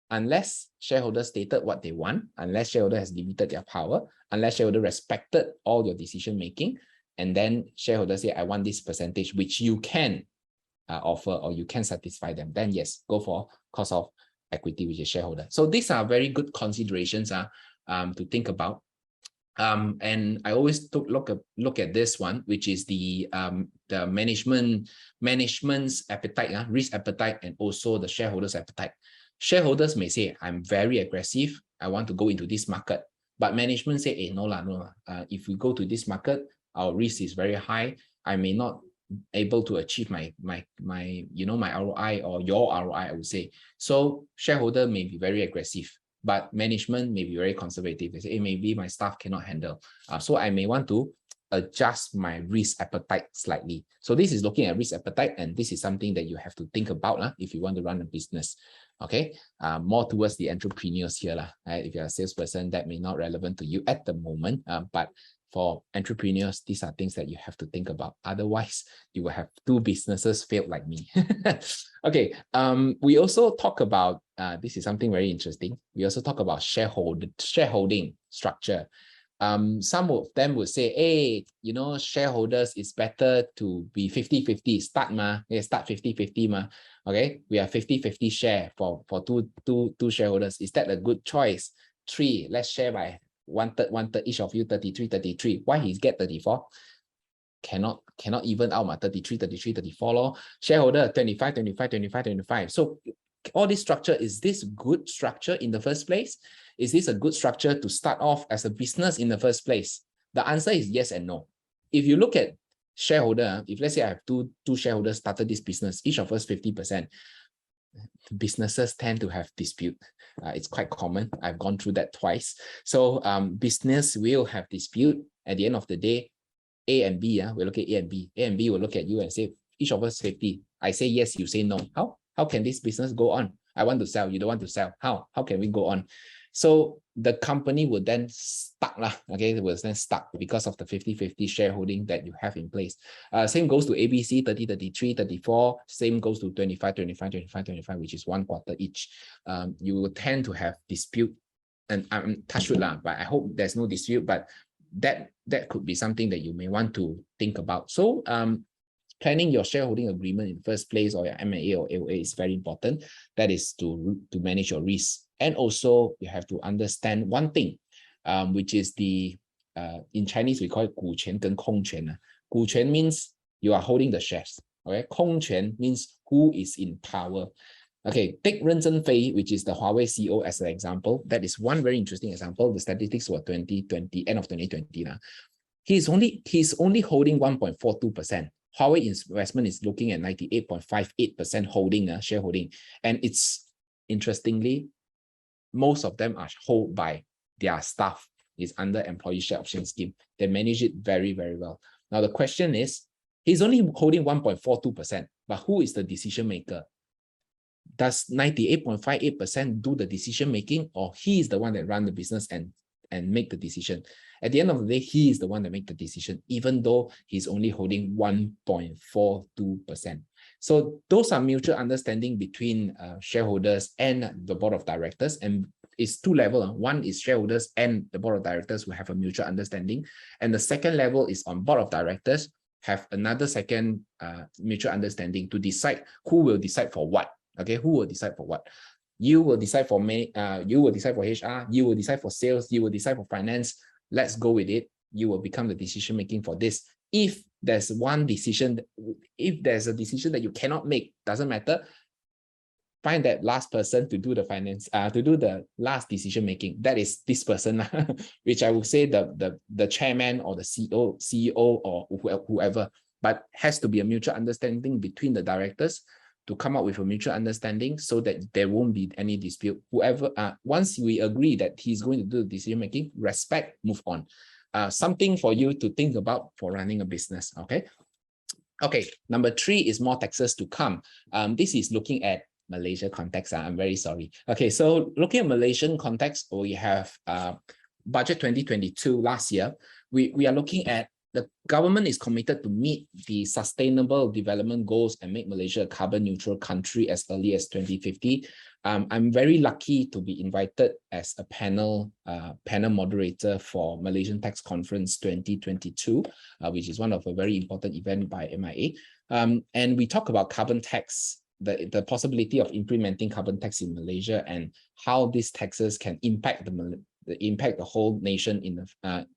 Unless shareholder stated what they want, unless shareholder has limited their power, unless shareholder respected all your decision making, and then shareholders say, I want this percentage, which you can offer or you can satisfy them, then yes, go for cost of equity, which is shareholder. So these are very good considerations to think about. And I always look at this one, which is the management's appetite, risk appetite, and also the shareholders' appetite. Shareholders may say, I'm very aggressive, I want to go into this market. But management say, hey, no lah. If we go to this market, our risk is very high. I may not able to achieve my ROI or your ROI, I would say. So shareholder may be very aggressive. but management may be very conservative. They say, hey, maybe my staff cannot handle. So I may want to adjust my risk appetite slightly. So this is looking at risk appetite, and this is something that you have to think about if you want to run a business. Okay, more towards the entrepreneurs here. Right? If you're a salesperson, that may not relevant to you at the moment, but for entrepreneurs, these are things that you have to think about. Otherwise, you will have 2 businesses failed like me. Okay, we also talk about, this is something very interesting. We also talk about shareholding structure. Some of them would say, hey, you know, shareholders, it's better to be 50-50, start 50-50 ma. Okay, we have 50-50 share for two shareholders. Is that a good choice? 3, let's share by one third, each of you 33. Why he get 34? Cannot even out 33 law. Shareholder 25. So all this structure, is this good structure in the first place? Is this a good structure to start off as a business in the first place? The answer is yes and no. If you look at shareholder, if let's say I have two shareholders started this business, each of us 50%, businesses tend to have dispute. It's quite common. I've gone through that twice. So business will have dispute. At the end of the day, A and B, we'll look at A and B. A and B will look at you and say, each of us 50. I say yes, you say no. How can this business go on? I want to sell, you don't want to sell. How can we go on? So the company would then stuck, okay, it was then stuck because of the 50-50 shareholding that you have in place. Same goes to ABC, 30-33, 34. Same goes to 25, which is 1 quarter each. You will tend to have dispute, and I'm touch wood, but I hope there's no dispute, but that could be something that you may want to think about. So planning your shareholding agreement in the first place, or your M&A or AOA, is very important. That is to manage your risk. And also you have to understand one thing, which is the in Chinese we call it 股权跟空权. 股权 means you are holding the shares. Okay, 空权 means who is in power. Okay, take Ren Zhengfei, which is the Huawei CEO, as an example. That is one very interesting example. The statistics were 2020, end of 2020. He's only holding 1.42%. Huawei Investment is looking at 98.58% holding, shareholding. And it's interestingly, most of them are held by their staff. It's under employee share option scheme. They manage it very, very well. Now, the question is, he's only holding 1.42%, but who is the decision maker? Does 98.58% do the decision making, or he is the one that run the business and make the decision? At the end of the day, he is the one that make the decision, even though he's only holding 1.42%. So those are mutual understanding between shareholders and the board of directors, and it's 2 levels. One is shareholders and the board of directors who have a mutual understanding, and the second level is on board of directors have another second mutual understanding to decide who will decide for what. Okay, who will decide for what? You will decide for you will decide for HR, you will decide for sales, you will decide for finance. Let's go with it. You will become the decision making for this. If there's one decision, if there's a decision that you cannot make, doesn't matter. Find that last person to do the finance, to do the last decision making. That is this person, which I would say the chairman or the CEO or whoever. But has to be a mutual understanding between the directors to come up with a mutual understanding so that there won't be any dispute. Whoever, once we agree that he's going to do the decision making, respect, move on. Something for you to think about for running a business. Okay, number 3 is more taxes to come. This is looking at Malaysia context. I'm very sorry. Okay, so looking at Malaysian context, we have budget 2022 last year. We are looking at the government is committed to meet the sustainable development goals and make Malaysia a carbon neutral country as early as 2050. I'm very lucky to be invited as a panel moderator for Malaysian Tax Conference 2022, which is one of a very important event by MIA. And we talk about carbon tax, the possibility of implementing carbon tax in Malaysia and how these taxes can impact the whole nation in the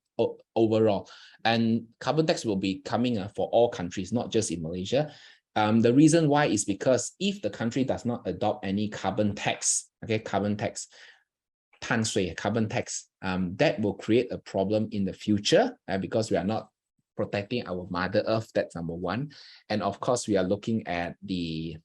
overall. And carbon tax will be coming for all countries, not just in Malaysia. The reason why is because if the country does not adopt any carbon tax, carbon tax, that will create a problem in the future because we are not protecting our Mother Earth. That's number 1. And of course, we are looking at the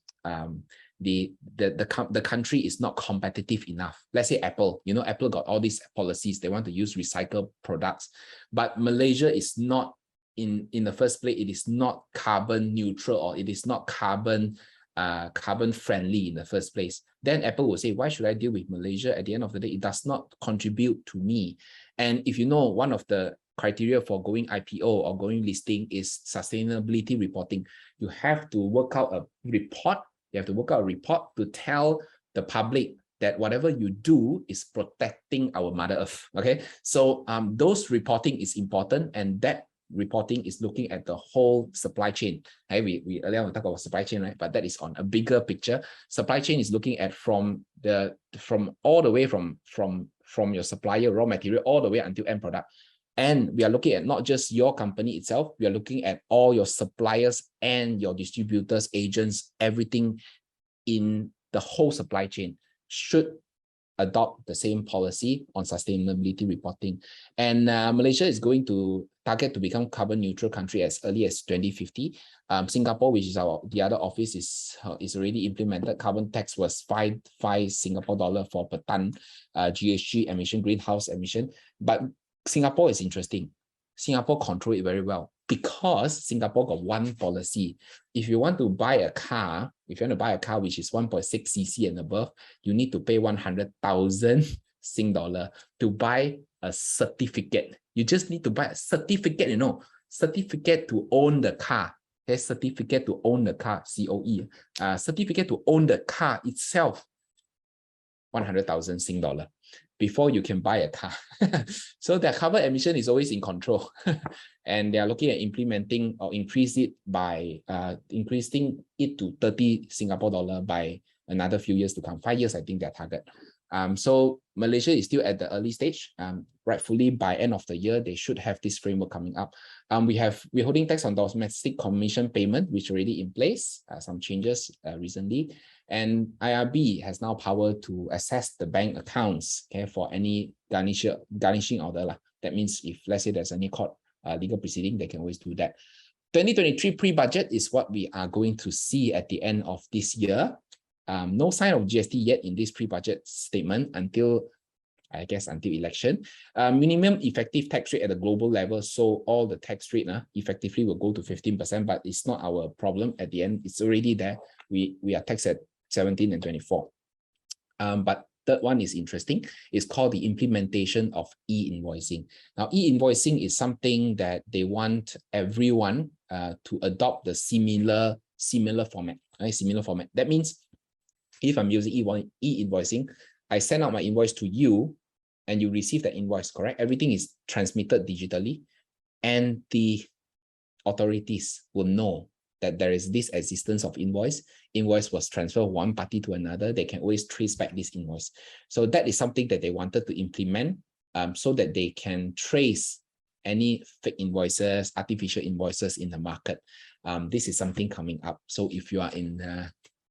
the country is not competitive enough. Let's say Apple, Apple got all these policies. They want to use recycled products, but Malaysia is not in the first place. It is not carbon neutral, or it is not carbon friendly in the first place. Then Apple will say, why should I deal with Malaysia? At the end of the day, it does not contribute to me. And if you know, one of the criteria for going IPO or going listing is sustainability reporting. You have to work out a report. You have to work out a report to tell the public that whatever you do is protecting our Mother Earth. Okay, so those reporting is important, and that reporting is looking at the whole supply chain. Hey, we earlier on talked about supply chain, right? But that is on a bigger picture. Supply chain is looking at from all the way from your supplier raw material all the way until end product. And we are looking at not just your company itself, we are looking at all your suppliers and your distributors, agents, everything in the whole supply chain should adopt the same policy on sustainability reporting. And Malaysia is going to target to become carbon neutral country as early as 2050. Singapore, which is the other office, is already implemented. Carbon tax was 5 Singapore dollar for per ton GHG emission, greenhouse emission. But Singapore is interesting. Singapore control it very well because Singapore got one policy. If you want to buy a car, which is 1.6 cc and above, you need to pay 100,000 Sing dollar to buy a certificate. You just need to buy a certificate, certificate to own the car. Okay, certificate to own the car, COE. Certificate to own the car itself, 100,000 Sing dollar. Before you can buy a car. So their carbon emission is always in control. And they are looking at implementing or increasing it to 30 Singapore dollar by another few years to come. 5 years, I think, their target. So Malaysia is still at the early stage. Rightfully, by end of the year, they should have this framework coming up. We have withholding tax on domestic commission payment, which already in place, some changes recently. And IRB has now power to assess the bank accounts, okay, for any garnishing order. That means if, let's say, there's any court legal proceeding, they can always do that. 2023 pre-budget is what we are going to see at the end of this year. No sign of GST yet in this pre-budget statement until election. Minimum effective tax rate at the global level. So all the tax rate effectively will go to 15%, but it's not our problem. At the end, it's already there. We are taxed at 17 and 24. But third one is interesting. It's called the implementation of e-invoicing. Now, e-invoicing is something that they want everyone to adopt the similar format. Right? Similar format. That means if I'm using e-invoicing, I send out my invoice to you and you receive the invoice, correct? Everything is transmitted digitally and the authorities will know that there is this existence of invoice. Invoice was transferred one party to another. They can always trace back this invoice. So that is something that they wanted to implement so that they can trace any fake invoices, artificial invoices in the market. This is something coming up. So if you are in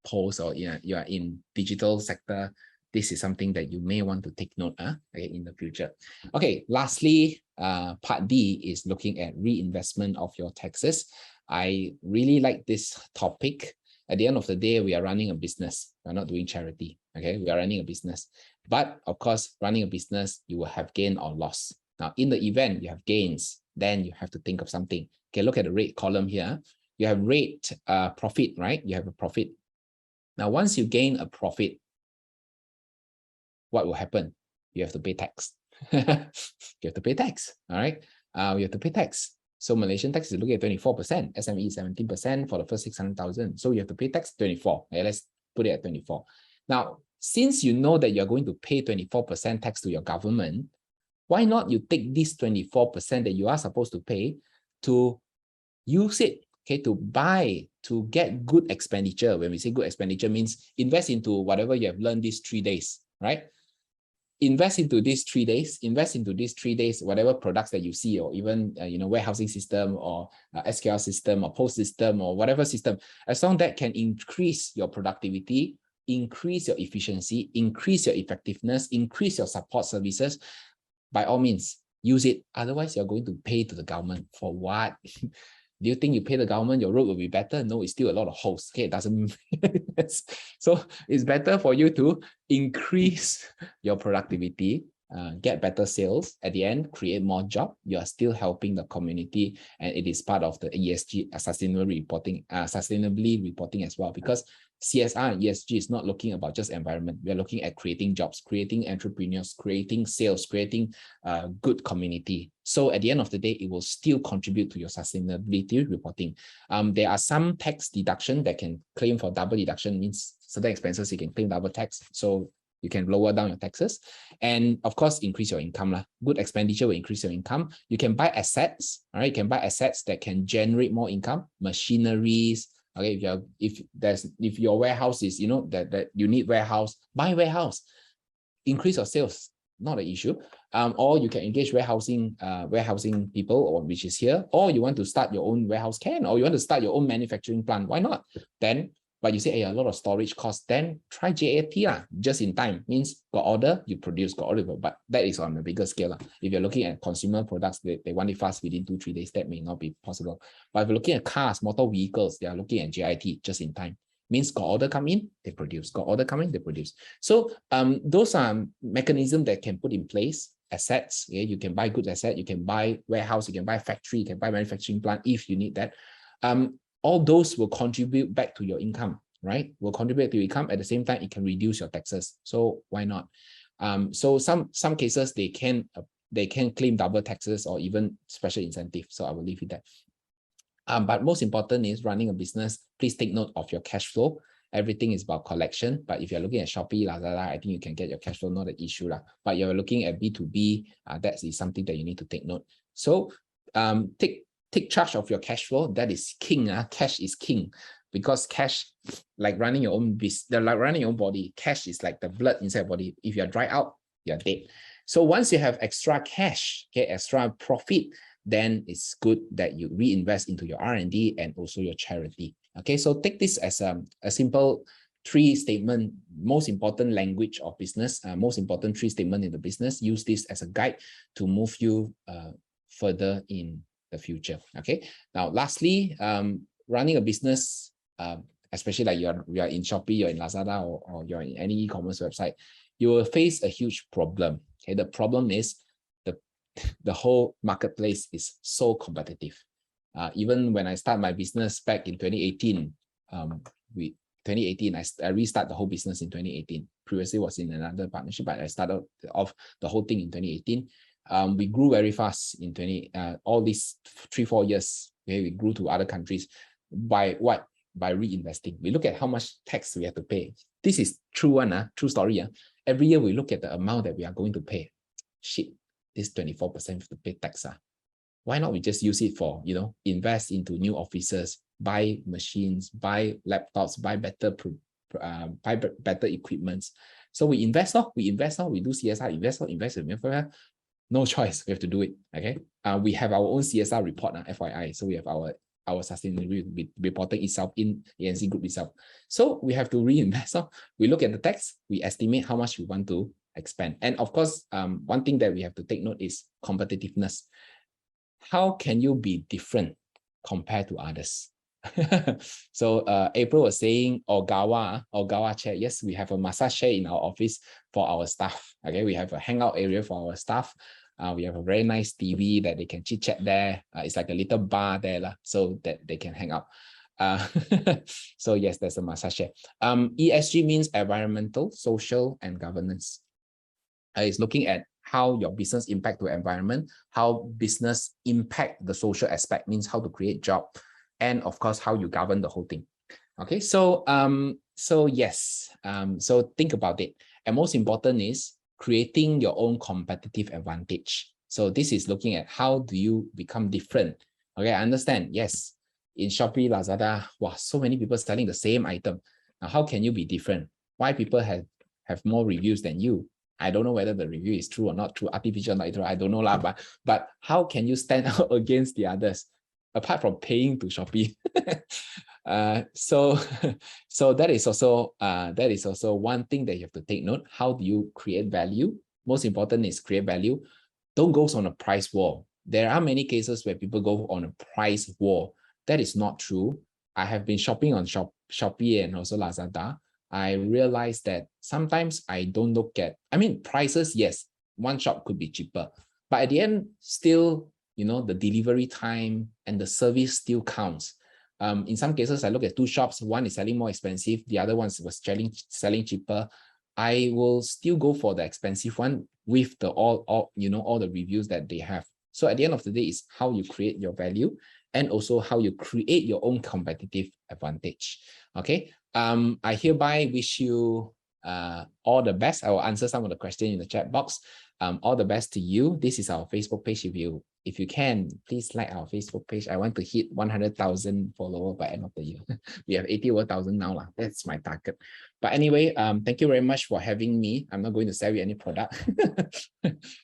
post or you are in digital sector, this is something that you may want to take note in the future. Okay, lastly, part D is looking at reinvestment of your taxes. I really like this topic. At the end of the day, we are running a business. We're not doing charity. Okay, we are running a business. But of course, running a business, you will have gain or loss. Now, in the event you have gains, then you have to think of something. Okay, look at the rate column here. You have rate profit, right? You have a profit. Now, once you gain a profit, what will happen? You have to pay tax. You have to pay tax. All right. You have to pay tax. So Malaysian tax is looking at 24%, SME 17% for the first 600,000. So you have to pay tax 24. Okay, let's put it at 24. Now, since you know that you're going to pay 24% tax to your government, why not you take this 24% that you are supposed to pay to use it, okay, to buy, to get good expenditure. When we say good expenditure means invest into whatever you have learned these 3 days, right? Invest into these 3 days, whatever products that you see, or even, warehousing system or SQL system or post system or whatever system, as long as that can increase your productivity, increase your efficiency, increase your effectiveness, increase your support services, by all means, use it. Otherwise, you're going to pay to the government for what? Do you think you pay the government, your road will be better? No, it's still a lot of holes. Okay, it doesn't. So it's better for you to increase your productivity, get better sales. At the end, create more job. You are still helping the community, and it is part of the ESG, sustainably reporting as well. Because CSR and ESG is not looking about just environment. We are looking at creating jobs, creating entrepreneurs, creating sales, creating good community. So at the end of the day, it will still contribute to your sustainability reporting. There are some tax deduction that can claim for double deduction, means certain expenses you can claim double tax. So you can lower down your taxes, and of course increase your income. Good expenditure will increase your income. You can buy assets, all right? You can buy assets that can generate more income, machineries. Okay, if your warehouse is, that you need warehouse, buy warehouse, increase your sales, not an issue. Or you can engage warehousing people, or which is here, or you want to start your own warehouse, or you want to start your own manufacturing plant, why not? Then, but you say, hey, a lot of storage costs, then try JAT, just in time, means got order, you produce, got order, but that is on a bigger scale. If you're looking at consumer products, they want it fast within 2-3 days, that may not be possible. But if you're looking at cars, motor vehicles, they are looking at JIT, just in time. Means got order come in, they produce. Got order come in, they produce. So those are mechanisms that can put in place. Assets, yeah, you can buy good asset, you can buy warehouse, you can buy factory, you can buy manufacturing plant if you need that. All those will contribute back to your income, right? Will contribute to your income. At the same time, it can reduce your taxes. So why not? So some cases they can claim double taxes or even special incentive. So I will leave it there. But most important is running a business. Please take note of your cash flow. Everything is about collection. But if you're looking at Shopee, Lazada, I think you can get your cash flow, not an issue. But you're looking at B2B, that is something that you need to take note. So take charge of your cash flow. That is king. Cash is king. Because cash, like running your own business, like running your own body, cash is like the blood inside your body. If you're dry out, you're dead. So once you have extra cash, okay, extra profit, then it's good that you reinvest into your R&D and also your charity. Okay, so take this as a simple 3-statement, most important language of business, most important 3 statements in the business. Use this as a guide to move you further in the future. Okay, now lastly, running a business, especially like you are in Shopee, you're in Lazada, or you're in any e-commerce website, you will face a huge problem. Okay, the problem is the whole marketplace is so competitive. Even when I start my business back in 2018, I restarted the whole business in 2018. Previously was in another partnership, but I started off the whole thing in 2018. We grew very fast in all these 3-4 years. Okay, we grew to other countries. By what? By reinvesting. We look at how much tax we have to pay. This is true one, true story. Every year we look at the amount that we are going to pay. Shit, this 24% to pay tax. Why not we just use it for, invest into new offices, buy machines, buy laptops, buy better equipments. So we invest, we do CSR, invest. No choice, we have to do it. Okay, we have our own CSR report, FYI. So we have our sustainability reporting itself in ANC group itself. So we have to reinvest. We look at the tax, we estimate how much we want to expand. And of course, one thing that we have to take note is competitiveness. How can you be different compared to others? So April was saying Ogawa chair. Yes, we have a massage chair in our office for our staff. Okay, we have a hangout area for our staff. We have a very nice TV that they can chit chat there. It's like a little bar there, so that they can hang out. So yes, there's a massage chair. ESG means environmental, social, and governance. It's looking at how your business impact the environment, how business impact the social aspect, means how to create job, and of course how you govern the whole thing. Okay, so yes, so think about it. And most important is creating your own competitive advantage. So this is looking at how do you become different. Okay, I understand. Yes, in Shopee, Lazada, wow, so many people selling the same item. Now, how can you be different? Why people have more reviews than you? I don't know whether the review is true or not true, artificial or not true, I don't know lah. But how can you stand out against the others apart from paying to Shopee? So that is also one thing that you have to take note. How do you create value? Most important is create value. Don't go on a price war. There are many cases where people go on a price war. that is not true. I have been shopping on Shopee and also Lazada. I realized that sometimes I don't look at, I mean, prices, yes, one shop could be cheaper, but at the end, still, the delivery time and the service still counts. In some cases, I look at two shops, one is selling more expensive, the other one was selling cheaper. I will still go for the expensive one with the all the reviews that they have. So at the end of the day, it's how you create your value and also how you create your own competitive advantage. Okay. I hereby wish you all the best. I will answer some of the questions in the chat box. All the best to you. This is our Facebook page. If you can, please like our Facebook page. I want to hit 100,000 followers by end of the year. We have 81,000 now. That's my target. But anyway, thank you very much for having me. I'm not going to sell you any product.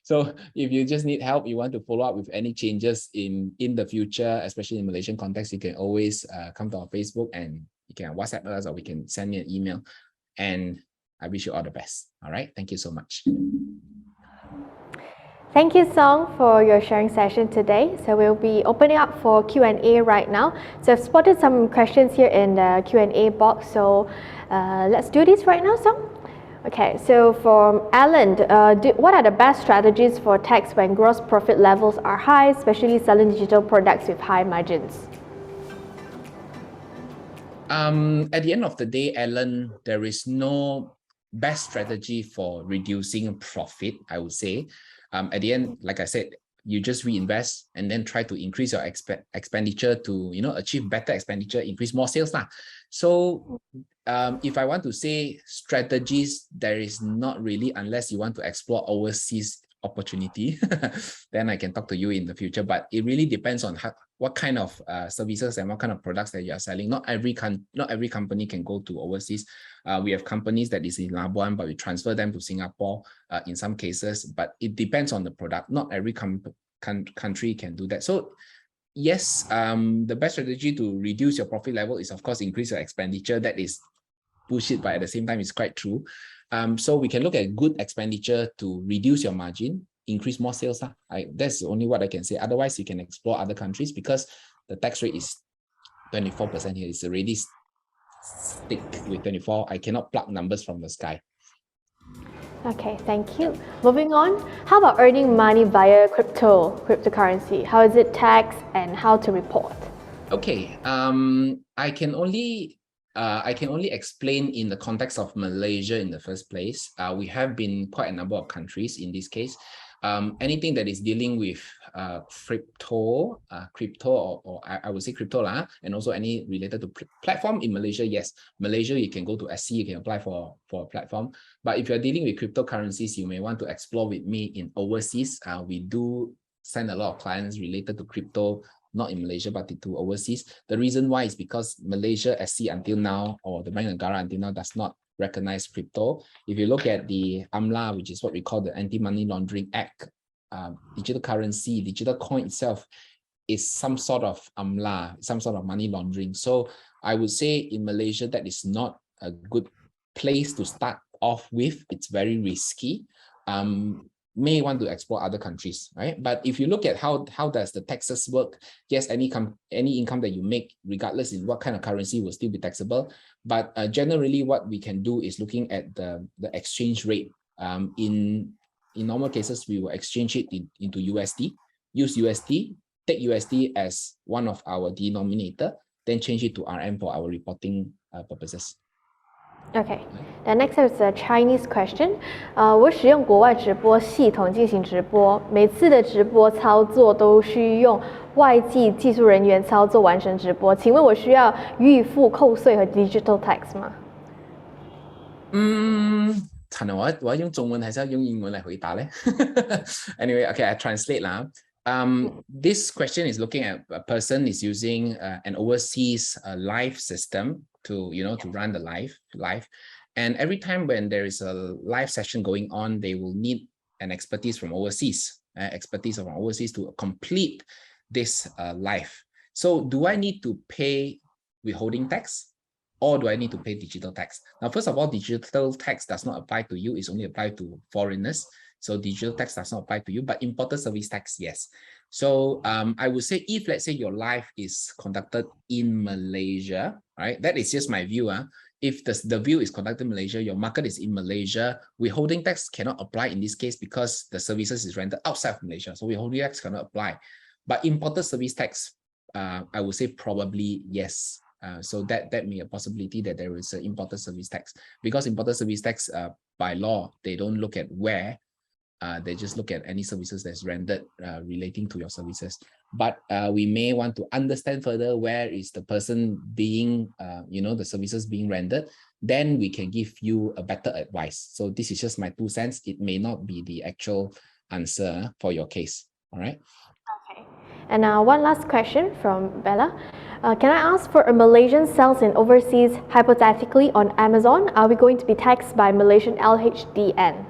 So if you just need help, you want to follow up with any changes in the future, especially in Malaysian context, you can always come to our Facebook and you can WhatsApp us or we can send me an email. And I wish you all the best. All right. Thank you so much. Thank you, Song, for your sharing session today. So we'll be opening up for Q&A right now. So I've spotted some questions here in the Q&A box. So let's do this right now, Song. Okay, so from Alan, what are the best strategies for tax when gross profit levels are high, especially selling digital products with high margins? At the end of the day, Alan, there is no best strategy for reducing profit, I would say. At the end, like I said, you just reinvest and then try to increase your expenditure to, achieve better expenditure, increase more sales. So if I want to say strategies, there is not really, unless you want to explore overseas opportunity, then I can talk to you in the future. But it really depends on what kind of services and what kind of products that you are selling. Not every company can go to overseas. We have companies that is in Labuan, but we transfer them to Singapore in some cases. But it depends on the product. Not every country can do that. So yes, the best strategy to reduce your profit level is, of course, increase your expenditure. That is bullshit, but at the same time, it's quite true. So we can look at good expenditure to reduce your margin, increase more sales. That's only what I can say. Otherwise, you can explore other countries because the tax rate is 24% here. It's already stick with 24. I cannot plug numbers from the sky. Okay, thank you. Moving on, how about earning money via cryptocurrency? How is it taxed and how to report? Okay, I can only explain in the context of Malaysia in the first place. We have been quite a number of countries in this case. Anything that is dealing with crypto, or I would say crypto, and also any related to platform in Malaysia, yes. Malaysia, you can go to SC, you can apply for a platform. But if you're dealing with cryptocurrencies, you may want to explore with me in overseas. We do send a lot of clients related to crypto, not in Malaysia, but to overseas. The reason why is because Malaysia SC until now, or the Bank Negara until now, does not recognize crypto. If you look at the AMLA, which is what we call the Anti-Money Laundering Act, digital currency, digital coin itself is some sort of AMLA, some sort of money laundering. So I would say in Malaysia, that is not a good place to start off with. It's very risky. May want to explore other countries, right? But if you look at how does the taxes work, yes, any income that you make, regardless in what kind of currency, will still be taxable. But generally, what we can do is looking at the exchange rate. In normal cases, we will exchange it into USD, use USD, take USD as one of our denominator, then change it to RM for our reporting purposes. Okay, the next is a Chinese question. 我使用国外直播系统进行直播，每次的直播操作都需用外籍技术人员操作完成直播，请问我需要预付扣税和 digital tax 吗？惨了，我要用中文还是要用英文来回答呢？ Anyway, okay, I translate lah. This question is looking at a person is using an overseas live system to run the live, and every time when there is a live session going on, they will need an expertise from overseas, to complete this live. So do I need to pay withholding tax, or do I need to pay digital tax? Now, first of all, digital tax does not apply to you. It's only applied to foreigners. So digital tax does not apply to you, but imported service tax, yes. So I would say if let's say your life is conducted in Malaysia, right? That is just my view. If the view is conducted in Malaysia, your market is in Malaysia, withholding tax cannot apply in this case because the services is rendered outside of Malaysia. So withholding tax cannot apply. But imported service tax, I would say probably yes. So that may be a possibility that there is an imported service tax, because imported service tax by law, they don't look at where, they just look at any services that's rendered relating to your services. But we may want to understand further where is the person being, the services being rendered, then we can give you a better advice. So this is just my 2 cents. It may not be the actual answer for your case. All right. Okay. And one last question from Bella. Can I ask, for a Malaysian sells in overseas, hypothetically on Amazon, are we going to be taxed by Malaysian LHDN?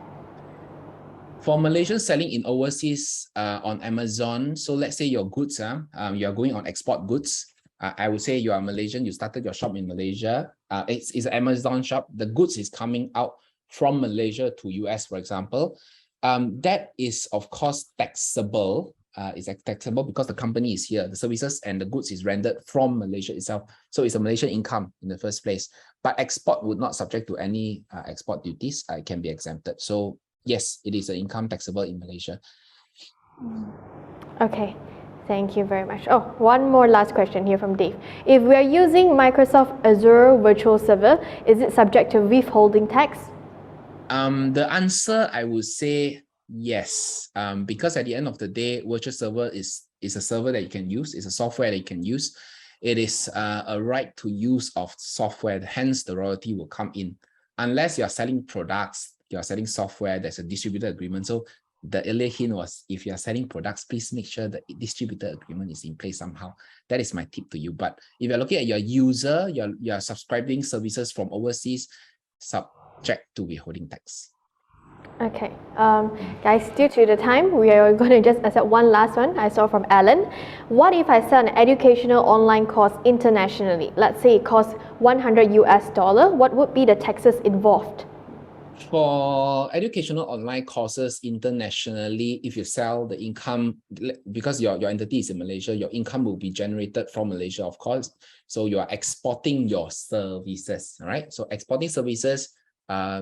For Malaysians selling in overseas on Amazon, so let's say your goods, you are going on export goods. I would say you are Malaysian, you started your shop in Malaysia. It's an Amazon shop. The goods is coming out from Malaysia to US, for example. That is, of course, taxable. It's taxable because the company is here. The services and the goods is rendered from Malaysia itself. So it's a Malaysian income in the first place. But export would not subject to any export duties. It can be exempted. So yes, it is an income taxable in Malaysia. Okay, thank you very much. Oh, one more last question here from Dave. If we are using Microsoft Azure Virtual Server, is it subject to withholding tax? The answer, I would say yes, because at the end of the day, virtual server is a server that you can use. It's a software that you can use. It is a right to use of software, hence the royalty will come in. Unless you're selling products, you're selling software, there's a distributor agreement. So the earlier hint was, if you're selling products, please make sure the distributor agreement is in place somehow. That is my tip to you. But if you're looking at your user, you're subscribing services from overseas, subject to withholding tax. Okay, guys, due to the time, we are going to just accept one last one. I saw from Alan. What if I sell an educational online course internationally? Let's say it costs $100 US. What would be the taxes involved? For educational online courses internationally, if you sell the income, because your entity is in Malaysia, your income will be generated from Malaysia, of course. So you are exporting your services, all right? So exporting services,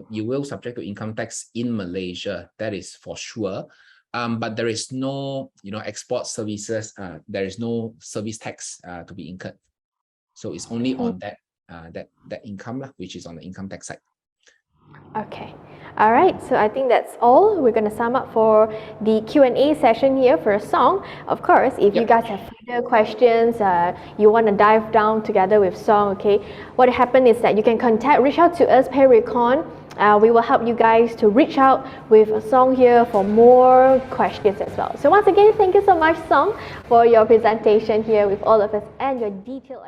you will subject to income tax in Malaysia, that is for sure. But there is no, export services, there is no service tax to be incurred. So it's only on that income, which is on the income tax side. Okay. All right, so I think that's all. We're going to sum up for the Q&A session here for a song. Of course, if you guys have further questions, you want to dive down together with Song, okay, what happened is that you can reach out to us, PayRecon. We will help you guys to reach out with a Song here for more questions as well. So once again, thank you so much, Song, for your presentation here with all of us and your detailed